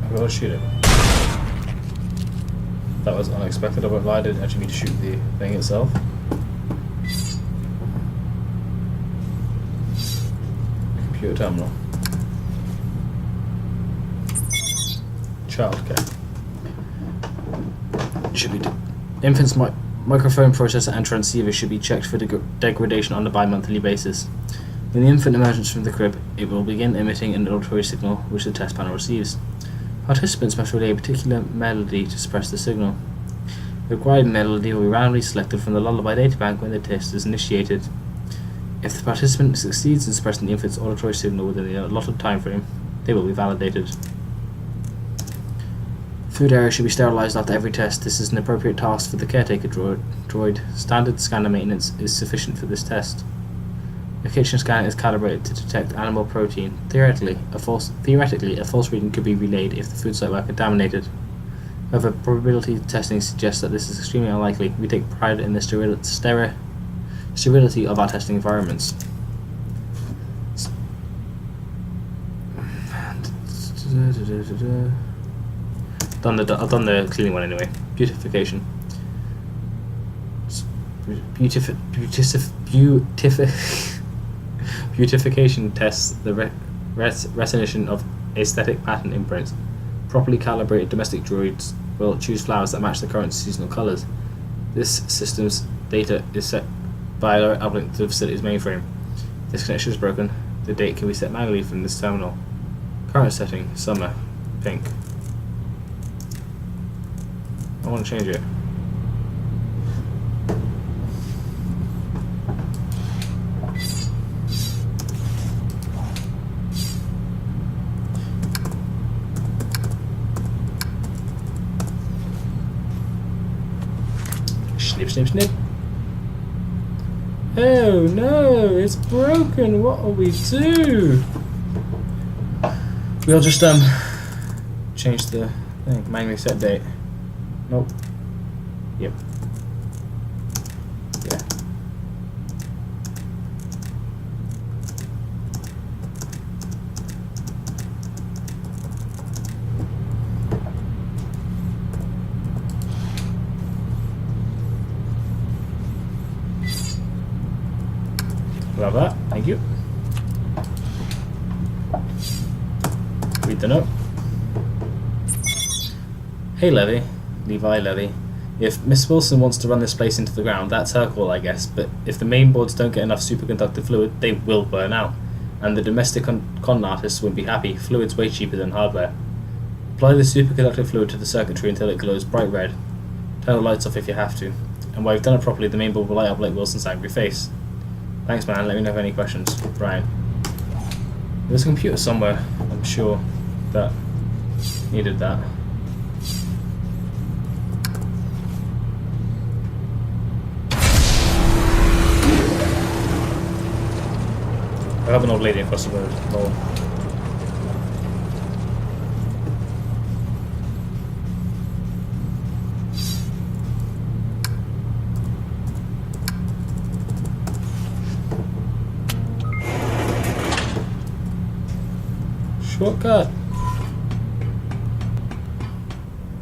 I've got to shoot it. That was unexpected, I won't lie, I didn't actually mean to shoot the thing itself. Computer terminal. Childcare. Should be infant's microphone processor and transceiver should be checked for degradation on a bi-monthly basis. When the infant emerges from the crib, it will begin emitting an auditory signal which the test panel receives. Participants must relay a particular melody to suppress the signal. The required melody will be randomly selected from the lullaby databank when the test is initiated. If the participant succeeds in suppressing the infant's auditory signal within the allotted time frame, they will be validated. Food areas should be sterilized after every test. This is an appropriate task for the caretaker droid. Standard scanner maintenance is sufficient for this test. The kitchen scanner is calibrated to detect animal protein. Theoretically, a false reading could be relayed if the food site were contaminated. However, probability testing suggests that this is extremely unlikely. We take pride in the sterility of our testing environments. I've done the cleaning one anyway. Beautification. Beautification tests the recognition of aesthetic pattern imprints. Properly calibrated domestic droids will choose flowers that match the current seasonal colours. This system's data is set by a uplink to the facility's mainframe. If this connection is broken, the date can be set manually from this terminal. Current setting, summer, pink. I want to change it. Snip, snip, snip. Oh no, it's broken. What will we do? We'll just change the think. Manually set date. Nope. Yep. Yeah. Love that. Thank you. Read the note. Hey Levi, if Miss Wilson wants to run this place into the ground, that's her call I guess, but if the main boards don't get enough superconductive fluid, they will burn out. And the domestic con artists wouldn't be happy, fluid's way cheaper than hardware. Apply the superconductive fluid to the circuitry until it glows bright red. Turn the lights off if you have to. And while you've done it properly, the main board will light up like Wilson's angry face. Thanks man, let me know if any questions. Brian. There's a computer somewhere, I'm sure, that needed that. I have an old lady across the road. Oh. Shortcut.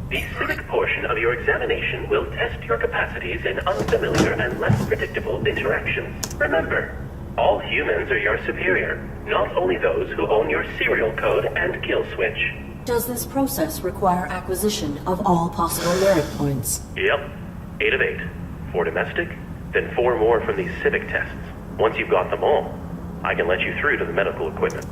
The civic portion of your examination will test your capacities in unfamiliar and less predictable interactions. Remember, all humans are your superior, not only those who own your serial code and kill switch. Does this process require acquisition of all possible merit points? Yep. 8 of 8. 4 domestic, then 4 more from these civic tests. Once you've got them all, I can let you through to the medical equipment.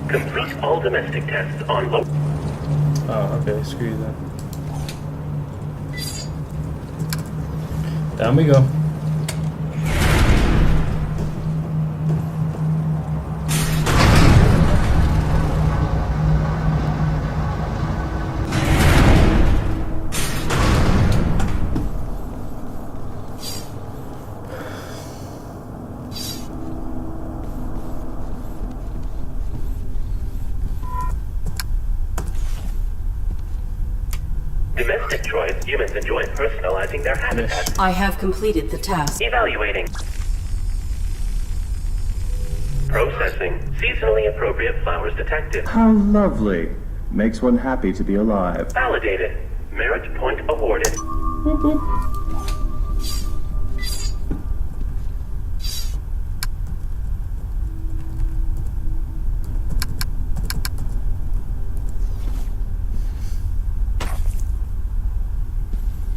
Complete all domestic tests on low. Oh, okay, screw you then. Down we go. Domestic droids, humans enjoy personalizing their habitats. I have completed the task. Evaluating. Processing. Seasonally appropriate flowers detected. How lovely. Makes one happy to be alive. Validated. Merit point awarded. Boop, boop.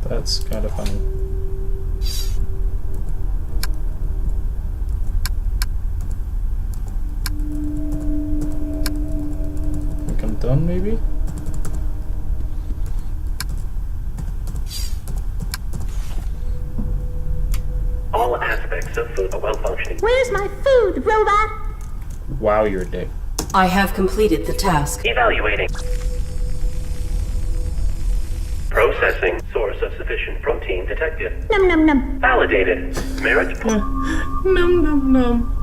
That's kind of funny. I think I'm done, maybe? All aspects of food are well functioning. Where's my food, robot? Wow, you're a dick. I have completed the task. Evaluating. Processing. Source of sufficient protein detected. Num num num. Validated. Merit point. Num num num.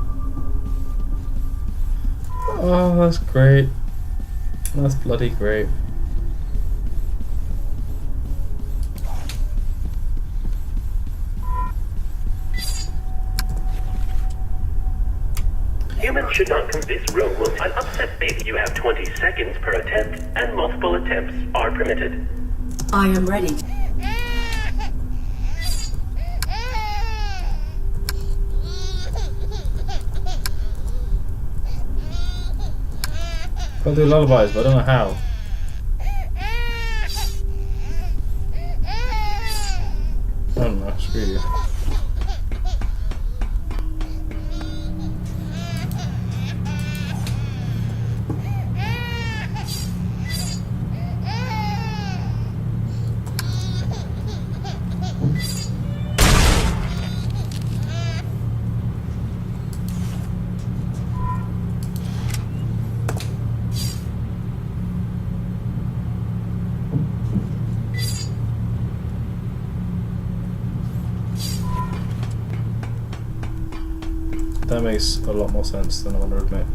Oh, that's great. That's bloody great. Humans should not come. This room will an upset baby. You have 20 seconds per attempt, and multiple attempts are permitted. I am ready. I'll do lullabies, but I don't know how. I don't know, screw you. makes a lot more sense than I want to admit.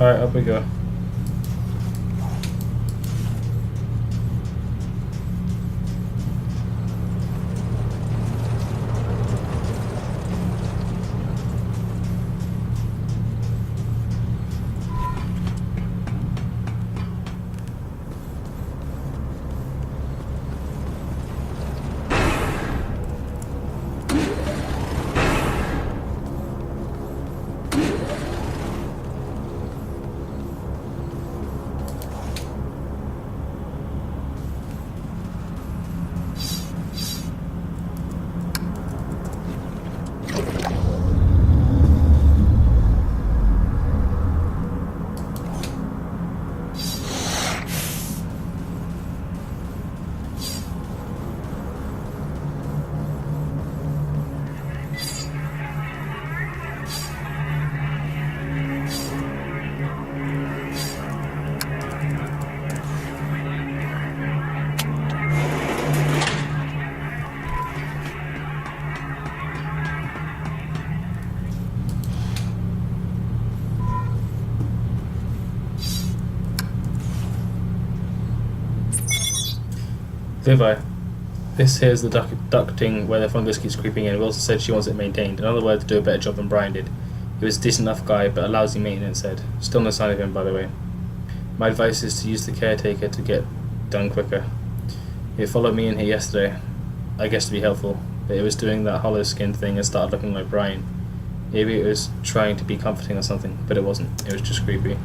Alright, up we go. Vivi, this here's the ducting where the fungus keeps creeping in. Wilson said she wants it maintained. In other words, do a better job than Brian did. He was a decent enough guy, but a lousy maintenance head. Still no sign of him, by the way. My advice is to use the caretaker to get done quicker. He followed me in here yesterday, I guess to be helpful, but it was doing that hollow skin thing and started looking like Brian. Maybe it was trying to be comforting or something, but it wasn't. It was just creepy.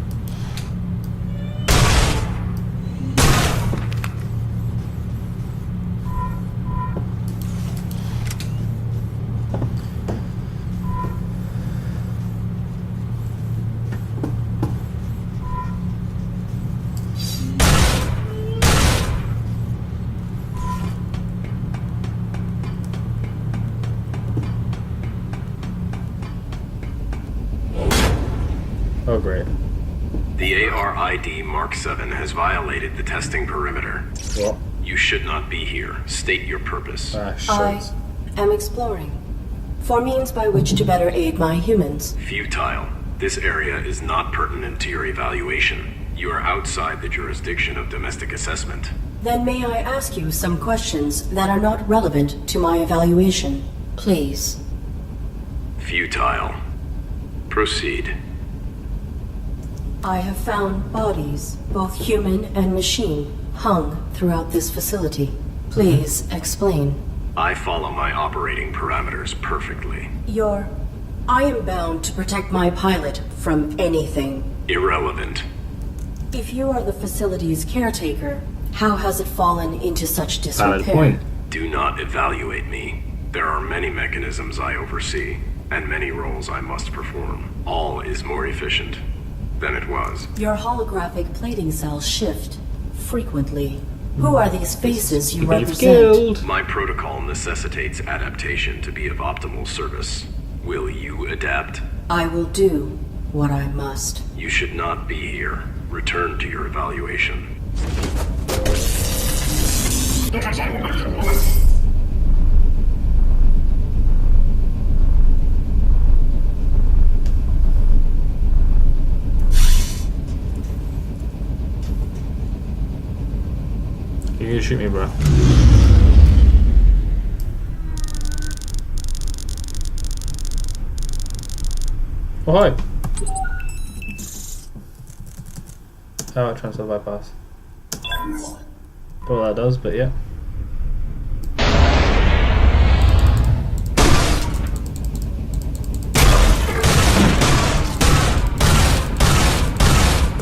Oh, great. The ARID Mark 7 has violated the testing perimeter. What? You should not be here. State your purpose. I am exploring. For means by which to better aid my humans. Futile. This area is not pertinent to your evaluation. You are outside the jurisdiction of domestic assessment. Then may I ask you some questions that are not relevant to my evaluation, please? Futile. Proceed. I have found bodies, both human and machine, hung throughout this facility. Please explain. I follow my operating parameters perfectly. I am bound to protect my pilot from anything. Irrelevant. If you are the facility's caretaker, how has it fallen into such Valid disrepair? point. Do not evaluate me. There are many mechanisms I oversee, and many roles I must perform. All is more efficient than it was. Your holographic plating cells shift frequently. Who are these faces you represent? My protocol necessitates adaptation to be of optimal service. Will you adapt? I will do what I must. You should not be here. Return to your evaluation. You're gonna shoot me, bro. Oh, hi. Oh, transfer bypass. Don't know what that does, but yeah.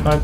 Hi.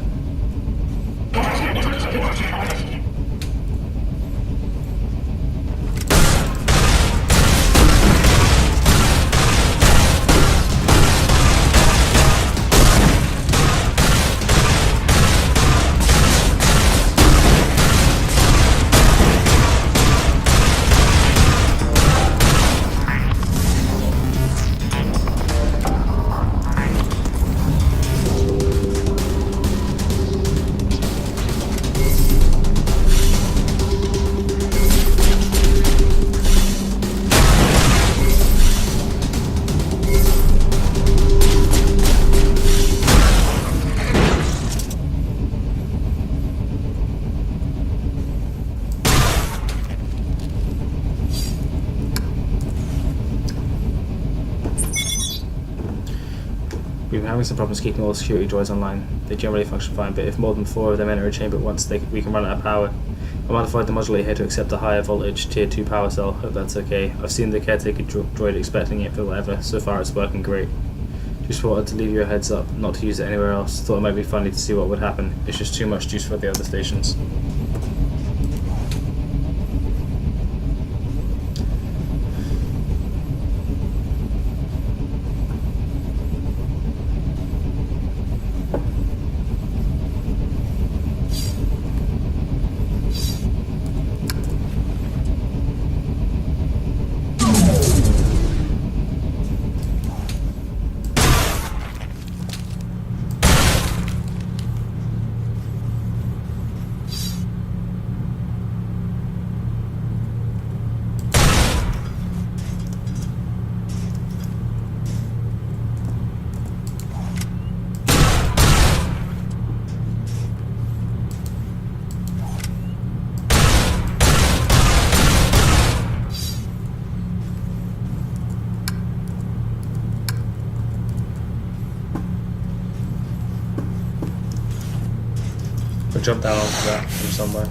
having some problems keeping all security droids online. They generally function fine, but if more than 4 of them enter a chamber at once, we can run out of power. I modified the modulator here to accept a higher voltage Tier 2 power cell. Hope that's okay. I've seen the caretaker droid expecting it for whatever. So far it's working great. Just wanted to leave you a heads up, not to use it anywhere else. Thought it might be funny to see what would happen. It's just too much juice for the other stations. We'll jump down onto that from somewhere.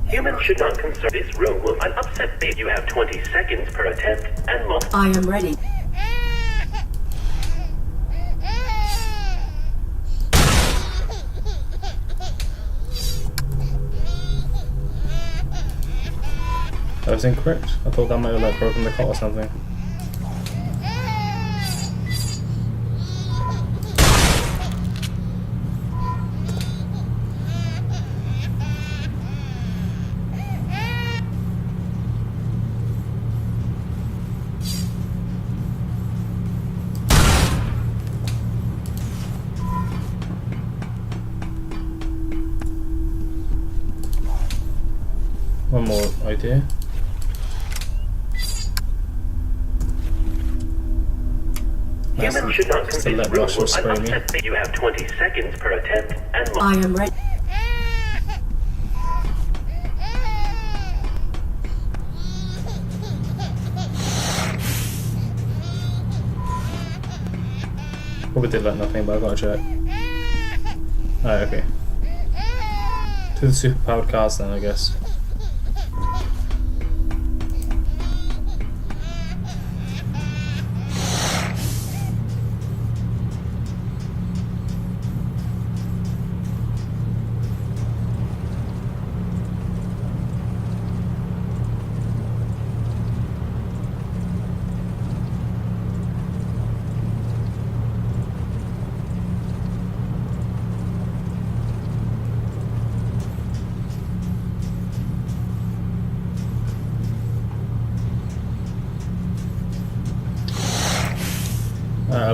Humans should not concern. This room will an upset baby. You have 20 seconds per attempt and most. I am ready. That was incorrect. I thought that might have like broken the cot or something. One more idea. Humans should not Just to let room Russian will spray an me. upset baby. You have 20 seconds per attempt and most. I am ready. Probably did like nothing, but I gotta check. Alright, okay. To the superpowered cars then, I guess.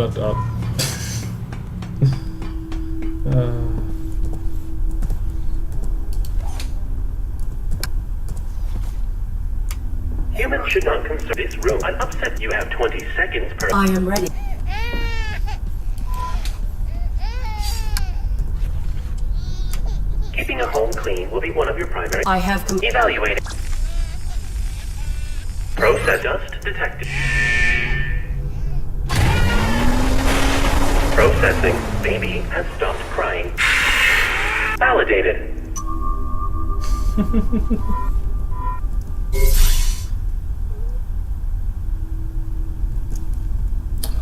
looked up. Humans should not concern this room. I'm upset you have 20 seconds per... I am ready. Keeping a home clean will be one of your primary... I have Evaluated. Process dust detected. Processing. Baby has stopped crying. Validated.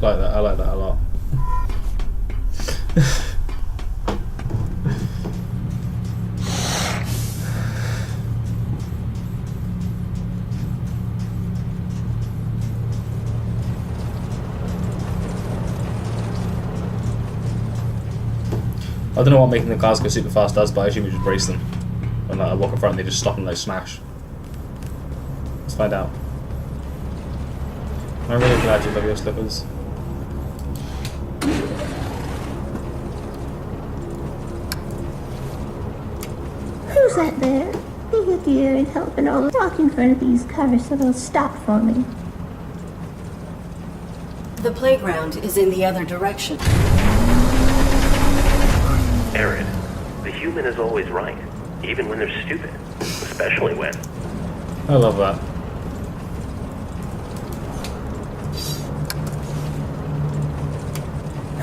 I like that a lot. I don't know what making the cars go super fast does, but I assume we just brace them. When I walk in front, they just stop and like smash. Let's find out. I'm really glad you love your slippers. Who's that there? Be a dear and help and all. Walk in front of these cars so they'll stop for me. The playground is in the other direction. Aaron, the human is always right, even when they're stupid. Especially when... I love that.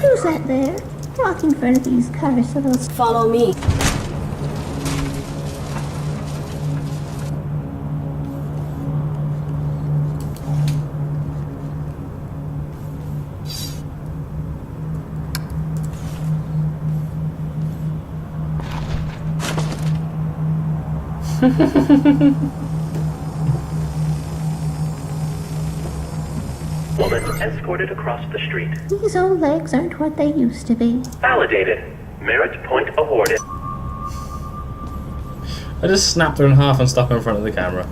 Who's that there? Walk in front of these cars so they'll... Follow me. Woman escorted across the street. These old legs aren't what they used to be. Validated. Merit point awarded. I just snapped her in half and stuck her in front of the camera.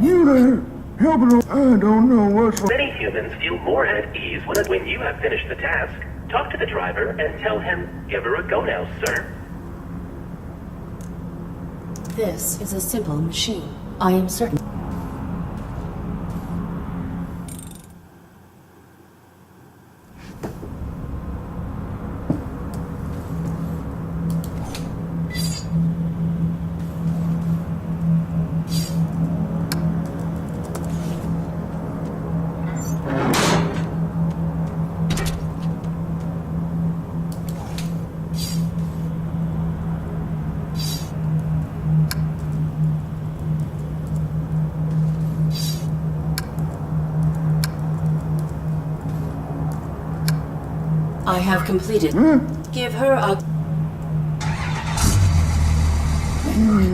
You there? Help it. I don't know what's wrong. Many humans feel more at ease when you have finished the task. Talk to the driver and tell him, give her a go now, sir. This is a simple machine. I am certain. I have completed. Give her a...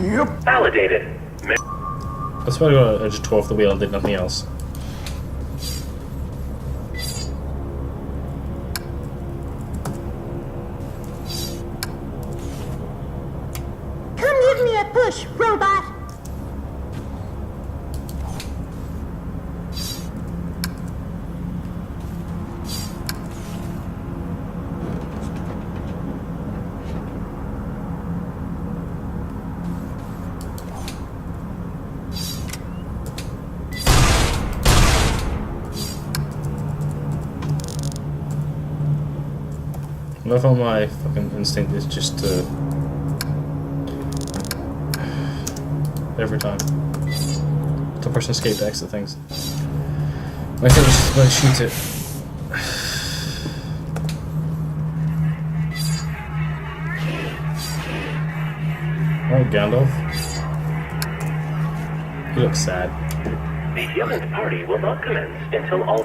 Yep. Validated. I swear to God, I just tore off the wheel and did nothing else. Come give me a push, robot! I love how my fucking instinct is just to... every time. To push and escape to exit things. My favorite is just when I shoot it. Oh, Gandalf. He looks sad. The human party will not commence until all...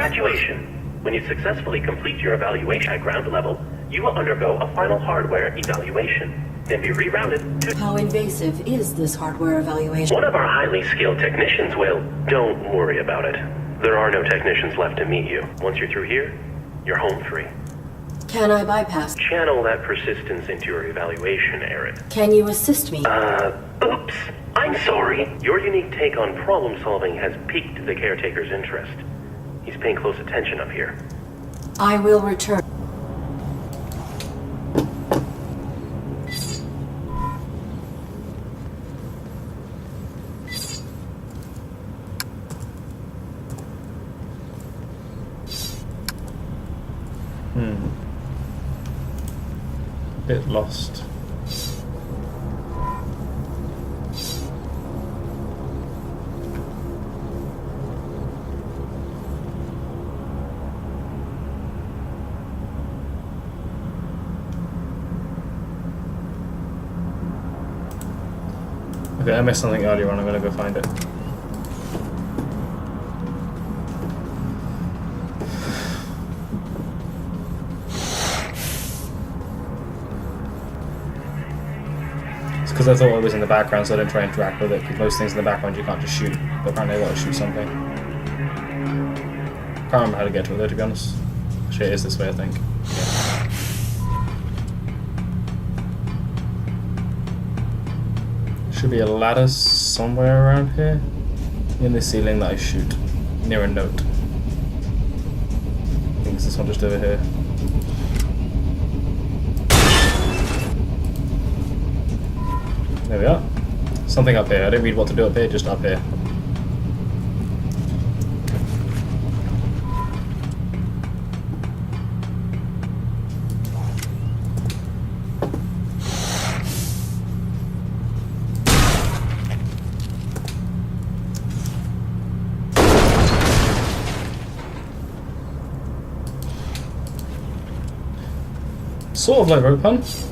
Congratulations! When you successfully complete your evaluation at ground level, you will undergo a final hardware evaluation, then be rerouted to... How invasive is this hardware evaluation? One of our highly skilled technicians will. Don't worry about it. There are no technicians left to meet you. Once you're through here, you're home free. Can I bypass? Channel that persistence into your evaluation, Aaron. Can you assist me? Oops. I'm sorry. Your unique take on problem solving has piqued the caretaker's interest. He's paying close attention up here. I will return. Bit lost. Okay, I missed something earlier on. I'm gonna go find it. Because I thought it was in the background, so I didn't try and interact with it, because most things in the background you can't just shoot. But apparently I gotta shoot something. Can't remember how to get to it though, to be honest. Actually, it is this way, I think. Yeah. Should be a ladder somewhere around here. In the ceiling that I shoot. Near a note. I think it's this one just over here. There we are. Something up here. I didn't read what to do up here, just up here. Sort of like rope hunt.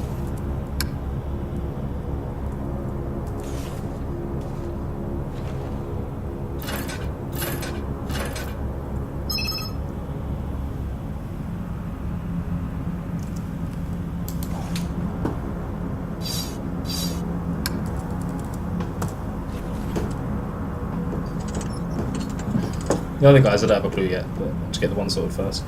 The other guys I don't have a clue yet, but let's get the one sorted first.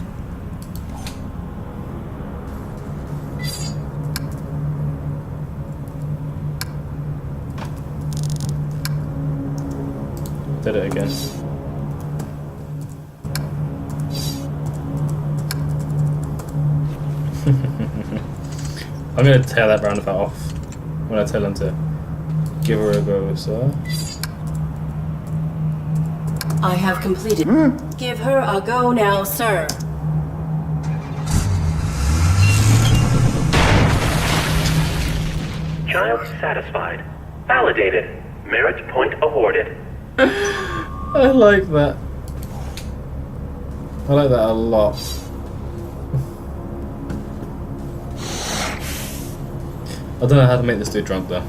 Did it again. I'm gonna tear that roundabout off when I tell him to give her a go, sir. I have completed. Give her a go now, sir. Child satisfied. Validated. Merit point awarded. I like that. I like that a lot. I don't know how to make this dude drunk though.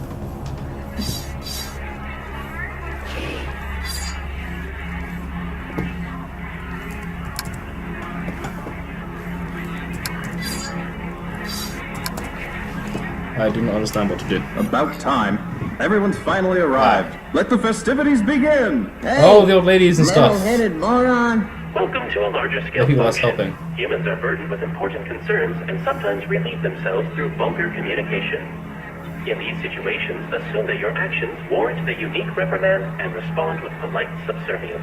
I do not understand what to do. About time. Everyone's finally arrived. Let the festivities begin! Hey, Oh, the old ladies and stuff. level-headed moron. Welcome to a larger scale People that's function. helping. Humans are burdened with important concerns and sometimes relieve themselves through vulgar communication. In these situations, assume that your actions warrant the unique reprimand and respond with polite subservience.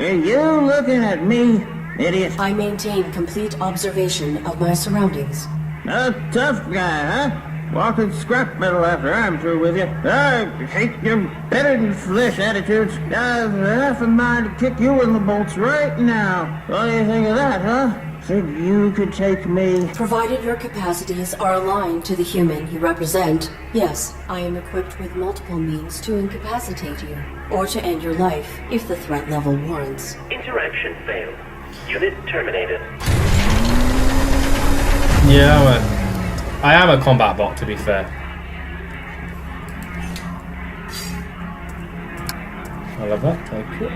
Are you looking at me, idiot? I maintain complete observation of my surroundings. A tough guy, huh? Walking scrap metal after I'm through with you. I hate your better-than-flesh attitudes. I've half a mind to kick you in the bolts right now. What do you think of that, huh? Think you could take me? Provided your capacities are aligned to the human you represent, yes, I am equipped with multiple means to incapacitate you, or to end your life if the threat level warrants. Interaction failed. Unit terminated. Yeah, I am a combat bot, to be fair. I love that, thank you.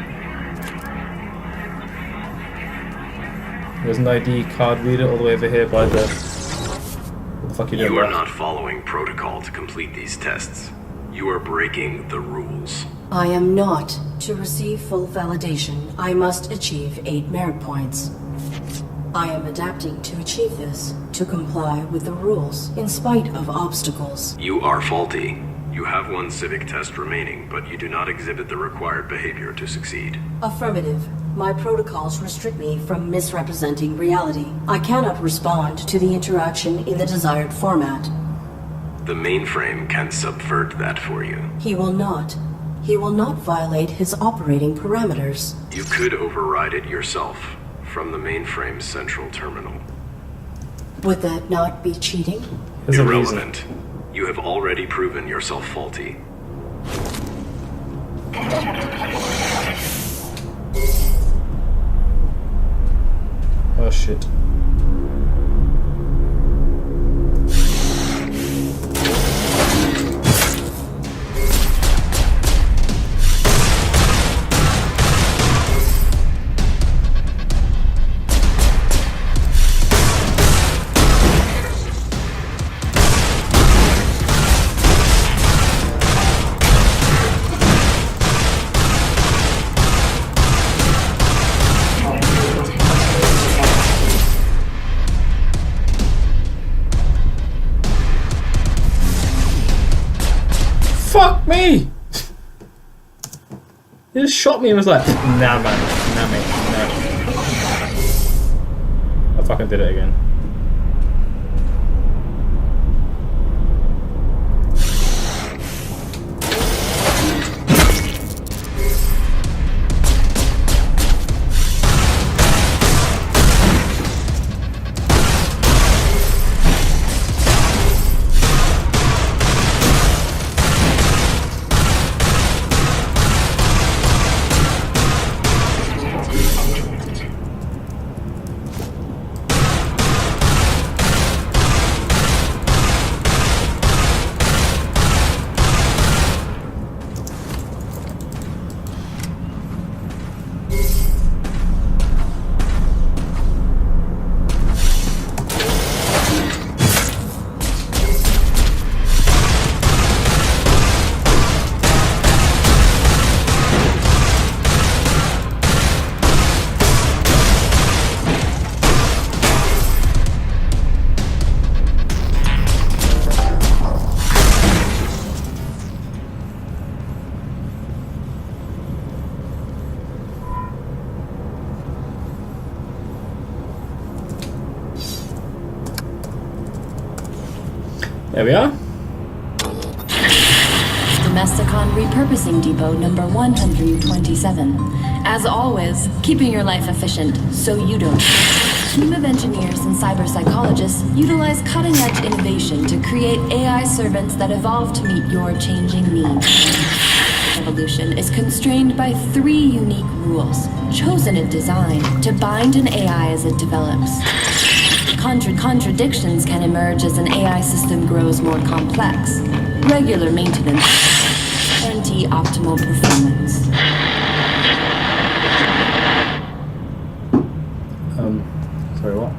There's an ID card reader all the way over here by the... What the fuck you doing? You are not following protocol to complete these tests. You are breaking the rules. I am not. To receive full validation, I must achieve 8 merit points. I am adapting to achieve this, to comply with the rules, in spite of obstacles. You are faulty. You have 1 civic test remaining, but you do not exhibit the required behavior to succeed. Affirmative. My protocols restrict me from misrepresenting reality. I cannot respond to the interaction in the desired format. The mainframe can subvert that for you. He will not. He will not violate his operating parameters. You could override it yourself from the mainframe's central terminal. Would that not be cheating? There's a Irrelevant. You have already proven yourself faulty. Oh shit. Fuck me! He just shot me and was like, nah man, nah mate, no. I fucking did it again. There we are. Domesticon Repurposing Depot number 127. As always, keeping your life efficient so you don't. A team of engineers and cyber psychologists utilize cutting-edge innovation to create AI servants that evolve to meet your changing needs. Evolution is constrained by 3 unique rules, chosen in design to bind an AI as it develops. Contradictions can emerge as an AI system grows more complex. Regular maintenance guarantee optimal performance. Sorry, what?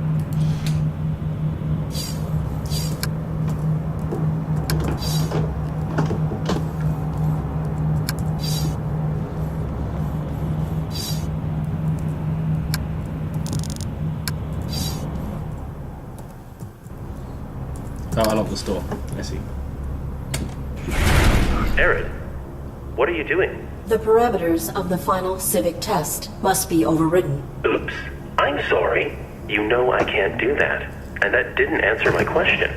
Oh, unlock the door. I see. Arid, what are you doing? The parameters of the final civic test must be overridden. Oops. I'm sorry. You know I can't do that. And that didn't answer my question.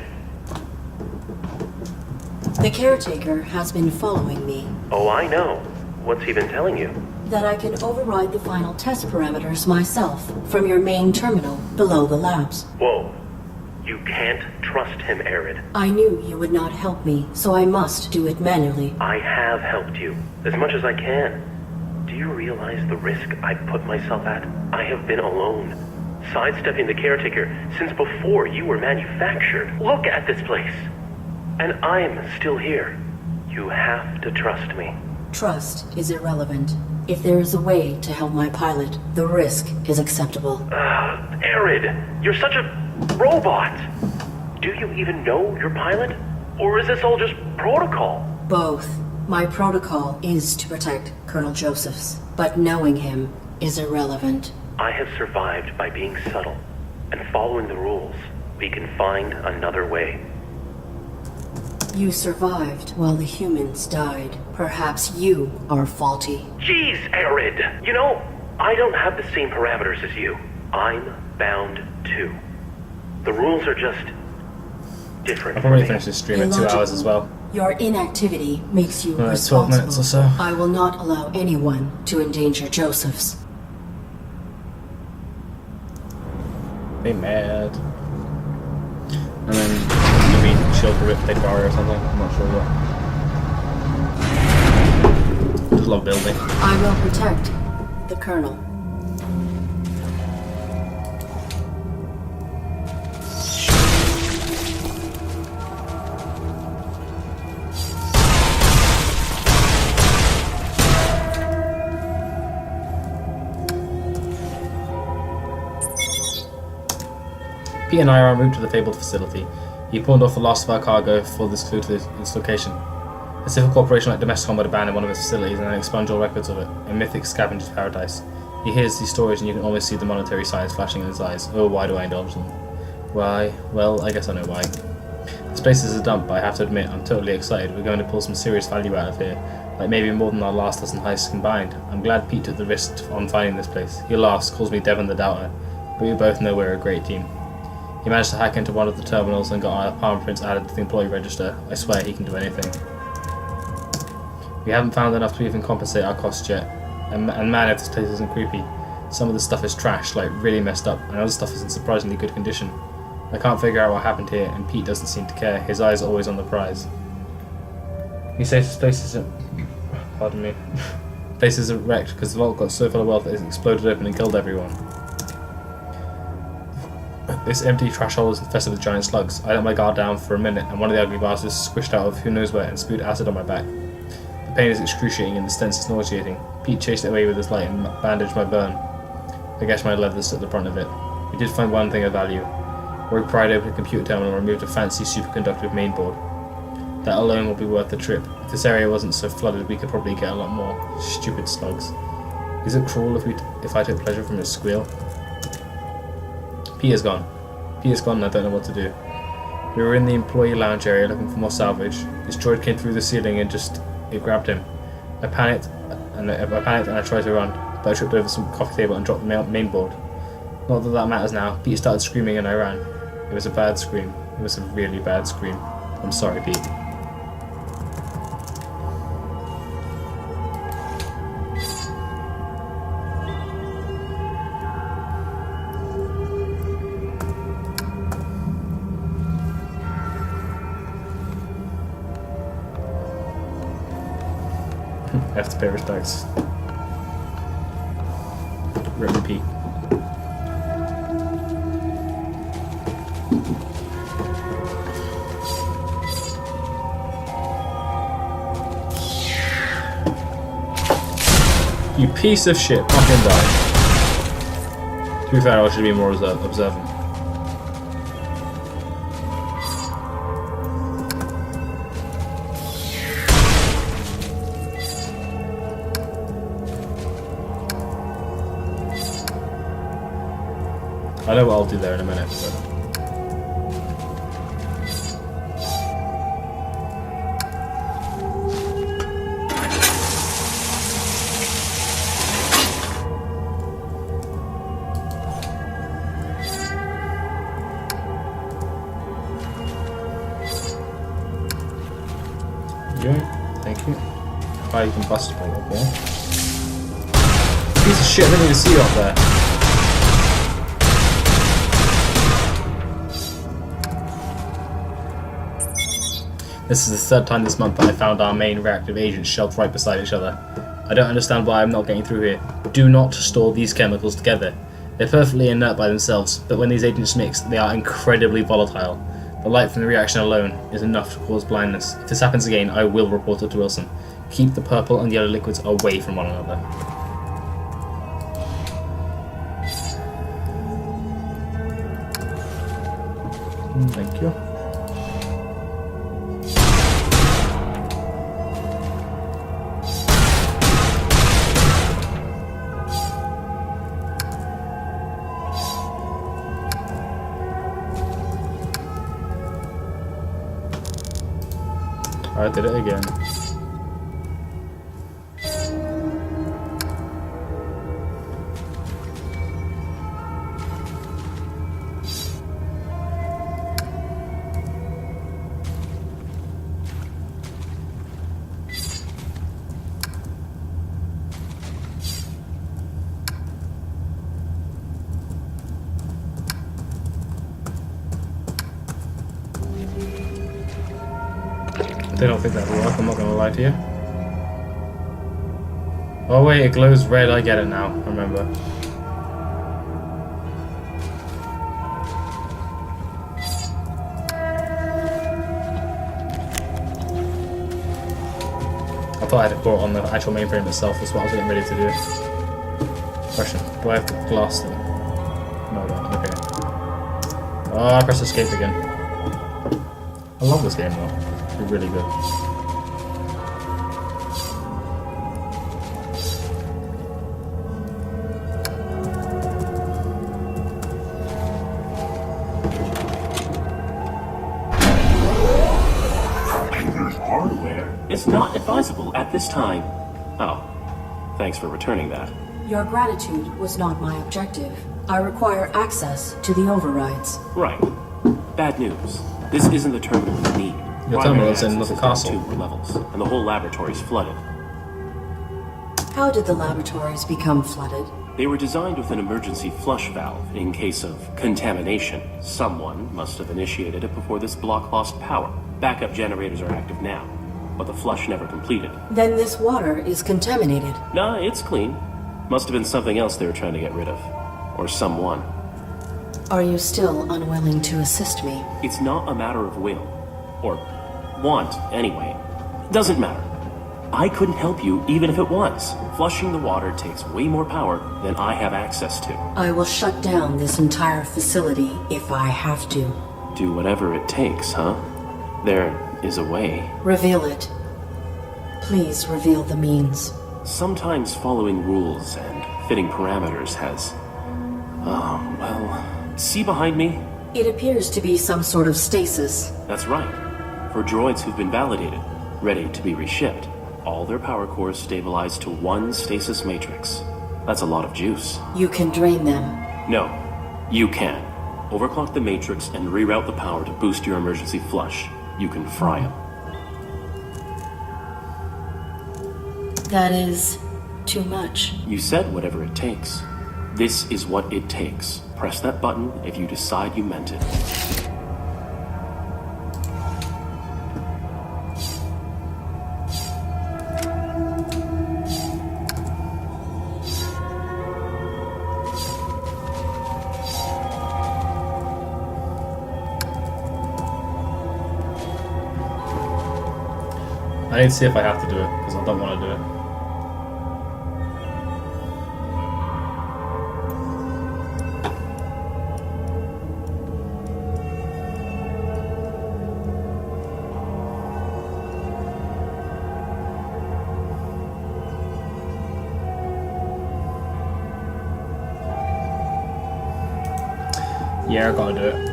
The caretaker has been following me. Oh, I know. What's he been telling you? That I can override the final test parameters myself from your main terminal below the labs. Whoa. You can't trust him, Arid. I knew you would not help me, so I must do it manually. I have helped you, as much as I can. Do you realize the risk I put myself at? I have been alone, sidestepping the caretaker since before you were manufactured. Look at this place. And I'm still here. You have to trust me. Trust is irrelevant. If there is a way to help my pilot, the risk is acceptable. Arid, you're such a robot. Do you even know your pilot? Or is this all just protocol? Both. My protocol is to protect Colonel Josephs, but knowing him is irrelevant. I have survived by being subtle and following the rules. We can find another way. You survived while the humans died. Perhaps you are faulty. Jeez, Arid! You know, I don't have the same parameters as you. I'm bound too. The rules are just different. I'll probably finish this stream in 2 Illogical. hours as well. Your inactivity makes you 12 responsible. minutes or so. I will not allow anyone to endanger Josephs. Be mad. And then maybe shield for Rip Barrier or something. I'm not sure what. Just love building. I will protect the Colonel. Pete and I are en route to the fabled facility. He pawned off the last of our cargo for this clue to its location. A civil corporation like Domesticom would abandon one of its facilities and then expunge all records of it, a mythic scavenger's paradise. He hears these stories and you can almost see the monetary signs flashing in his eyes. Oh, why do I indulge them? Why? Well, I guess I know why. This place is a dump, but I have to admit, I'm totally excited. We're going to pull some serious value out of here, like maybe more than our last dozen heists combined. I'm glad Pete took the risk on finding this place. He laughs, calls me Devon the Doubter, but we both know we're a great team. He managed to hack into one of the terminals and got our palm prints added to the employee register. I swear he can do anything. We haven't found enough to even compensate our costs yet. And man, if this place isn't creepy. Some of the stuff is trash, like really messed up, and other stuff is in surprisingly good condition. I can't figure out what happened here, and Pete doesn't seem to care. His eyes are always on the prize. He says this place isn't... Pardon me. The place isn't wrecked because the vault got so full of wealth that it exploded open and killed everyone. This empty trash hole is infested with giant slugs. I let my guard down for a minute, and one of the ugly bastards squished out of who knows where and spewed acid on my back. The pain is excruciating and the stench is nauseating. Pete chased it away with his light and bandaged my burn. I guess my leathers at the front of it. We did find one thing of value. Rogue pried open a computer terminal and removed a fancy superconductive mainboard. That alone will be worth the trip. If this area wasn't so flooded, we could probably get a lot more. Stupid slugs. Is it cruel if I took pleasure from its squeal? Peter's gone. Peter's gone and I don't know what to do. We were in the employee lounge area looking for more salvage. This droid came through the ceiling and it grabbed him. I panicked and I tried to run, but I tripped over some coffee table and dropped the mainboard. Not that that matters now. Pete started screaming and I ran. It was a bad scream. It was a really bad scream. I'm sorry, Pete. I have to pay respects. Rip Pete. You piece of shit, fucking die. To be fair, I should be more observant. I know what I'll do there in a minute, so. Thank you. Highly combustible, okay. Piece of shit, I didn't even see you up there. This is the third time this month that I found our main reactive agents shelved right beside each other. I don't understand why I'm not getting through here. Do not store these chemicals together. They're perfectly inert by themselves, but when these agents mix, they are incredibly volatile. The light from the reaction alone is enough to cause blindness. If this happens again, I will report it to Wilson. Keep the purple and yellow liquids away from one another. Thank you. I did it again. They don't think that'll work, I'm not gonna lie to you. Oh wait, it glows red, I get it now, I remember. I thought I had to put it on the actual mainframe itself, that's what I was getting ready to do. Question, do I have to glass them? No, I don't, okay. Oh, I pressed escape again. I love this game though. It's really good. Hardware is not advisable at this time. Oh, thanks for returning that. Your gratitude was not my objective. I require access to the overrides. Right. Bad news. This isn't the terminal you need. Your terminal is in the castle. 2 more levels, and the whole laboratory's flooded. How did the laboratories become flooded? They were designed with an emergency flush valve in case of contamination. Someone must have initiated it before this block lost power. Backup generators are active now, but the flush never completed. Then this water is contaminated. Nah, it's clean. Must have been something else they were trying to get rid of. Or someone. Are you still unwilling to assist me? It's not a matter of will. Or want, anyway. Doesn't matter. I couldn't help you even if it was. Flushing the water takes way more power than I have access to. I will shut down this entire facility if I have to. Do whatever it takes, huh? There is a way. Reveal it. Please reveal the means. Sometimes following rules and fitting parameters has... well... See behind me? It appears to be some sort of stasis. That's right. For droids who've been validated, ready to be reshipped, all their power cores stabilize to one stasis matrix. That's a lot of juice. You can drain them. No, you can. Overclock the matrix and reroute the power to boost your emergency flush. You can fry them. That is too much. You said whatever it takes. This is what it takes. Press that button if you decide you meant it. I need to see if I have to do it, because I don't want to do it. Yeah, I gotta do it.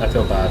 I feel bad.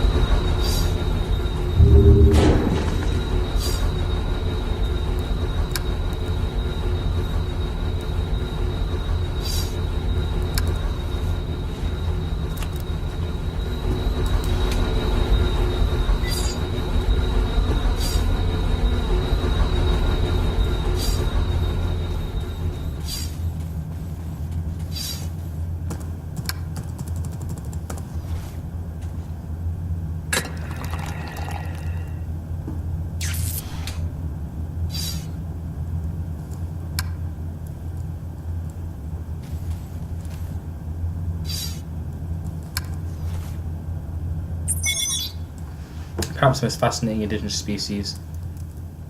Perhaps the most fascinating indigenous species.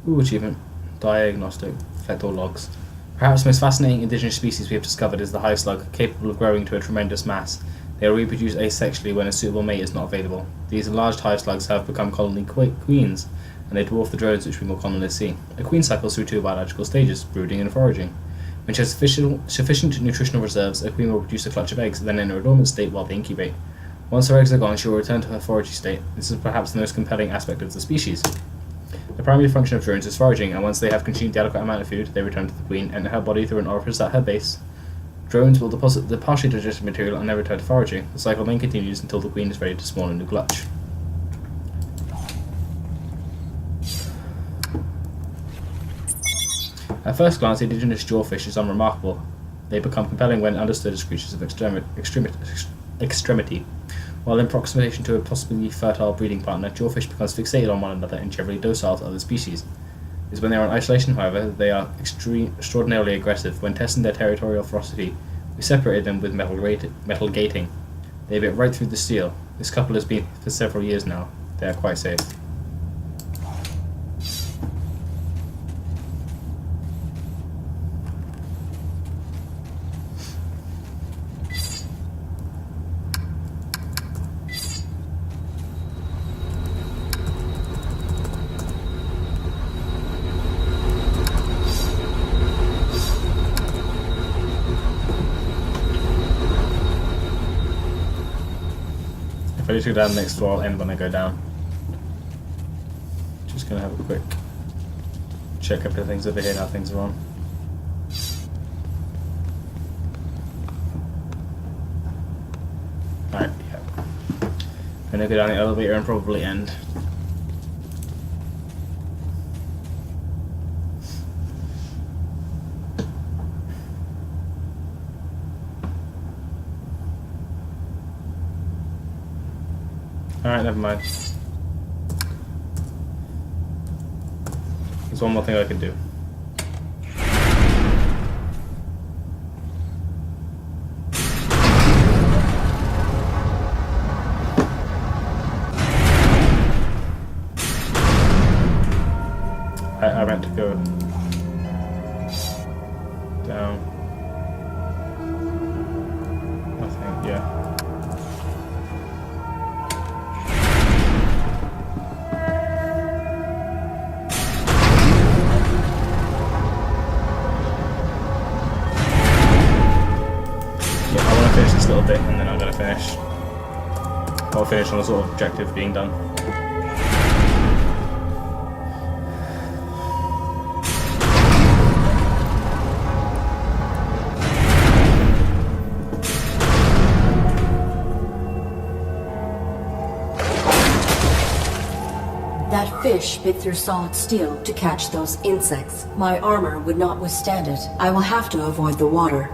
Ooh, achievement. Diagnostic. Collect all logs. Perhaps the most fascinating indigenous species we have discovered is the hive slug, capable of growing to a tremendous mass. They will reproduce asexually when a suitable mate is not available. These enlarged hive slugs have become colony queens, and they dwarf the drones which we more commonly see. A queen cycles through 2 biological stages, brooding and foraging. When she has sufficient nutritional reserves, a queen will produce a clutch of eggs, then enter a dormant state while they incubate. Once her eggs are gone, she will return to her foraging state. This is perhaps the most compelling aspect of the species. The primary function of drones is foraging, and once they have consumed the adequate amount of food, they return to the queen, enter her body through an orifice at her base. Drones will deposit the partially digested material and then return to foraging. The cycle then continues until the queen is ready to spawn a new clutch. At first glance, the indigenous jawfish is unremarkable. They become compelling when understood as creatures of extremity. While in proximation to a possibly fertile breeding partner, jawfish becomes fixated on one another and generally docile to other species. It is when they are in isolation, however, they are extraordinarily aggressive. When testing their territorial ferocity, we separated them with metal gating. They bit right through the steel. This couple has been for several years now. They are quite safe. If I just go down the next floor, I'll end when I go down. Just gonna have a quick check up things over here now things are on. Alright, yeah. I'm gonna go down the elevator and probably end. Alright, never mind. There's one more thing I can do. I meant to go down. Nothing, yeah. Finish this little bit and then I'm going to finish. I'll finish on a sort of objective being done. That fish bit through solid steel to catch those insects. My armor would not withstand it. I will have to avoid the water.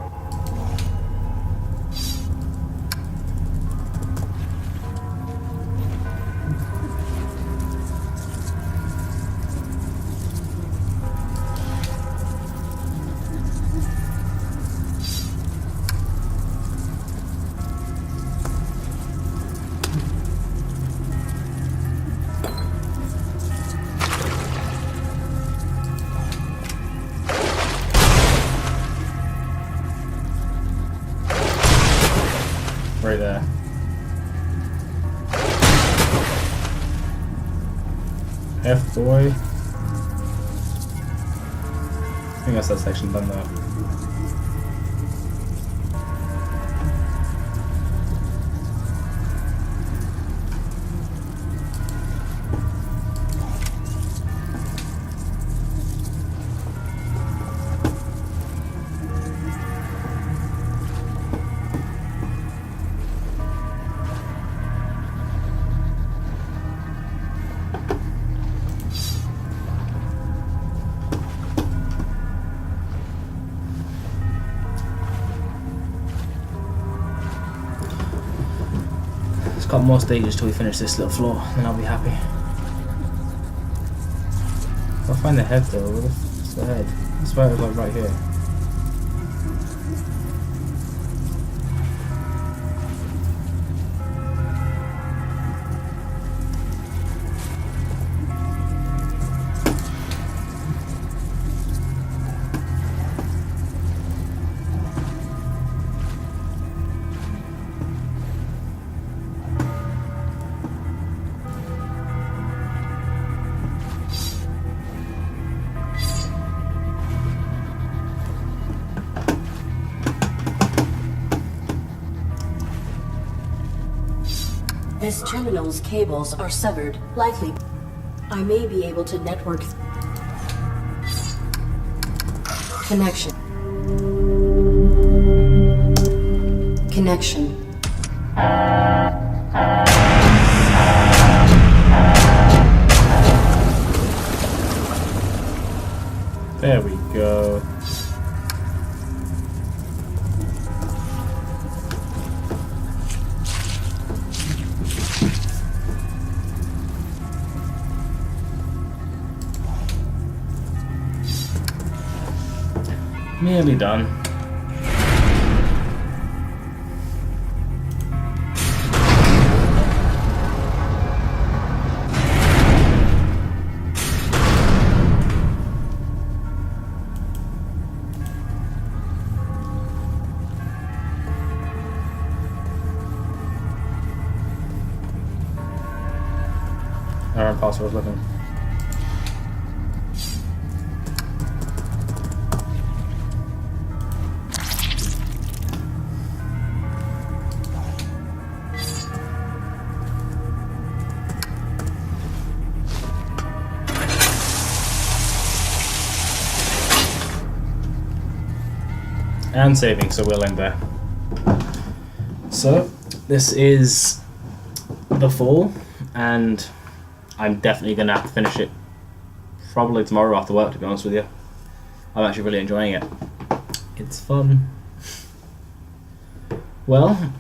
Right there. F boy. I think that's that section done now. Couple more stages till we finish this little floor, then I'll be happy. I'll find the head though. Where the f***'s the head? I swear it was like right here. This terminal's cables are severed. Likely, I may be able to network. Connection. Connection. There we go. Nearly done. Our imposter was looking. And saving, so we'll end there. So, this is the Fall, and I'm definitely going to have to finish it probably tomorrow after work, to be honest with you. I'm actually really enjoying it. It's fun. Well,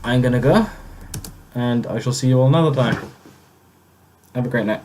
I'm going to go, and I shall see you all another time. Have a great night.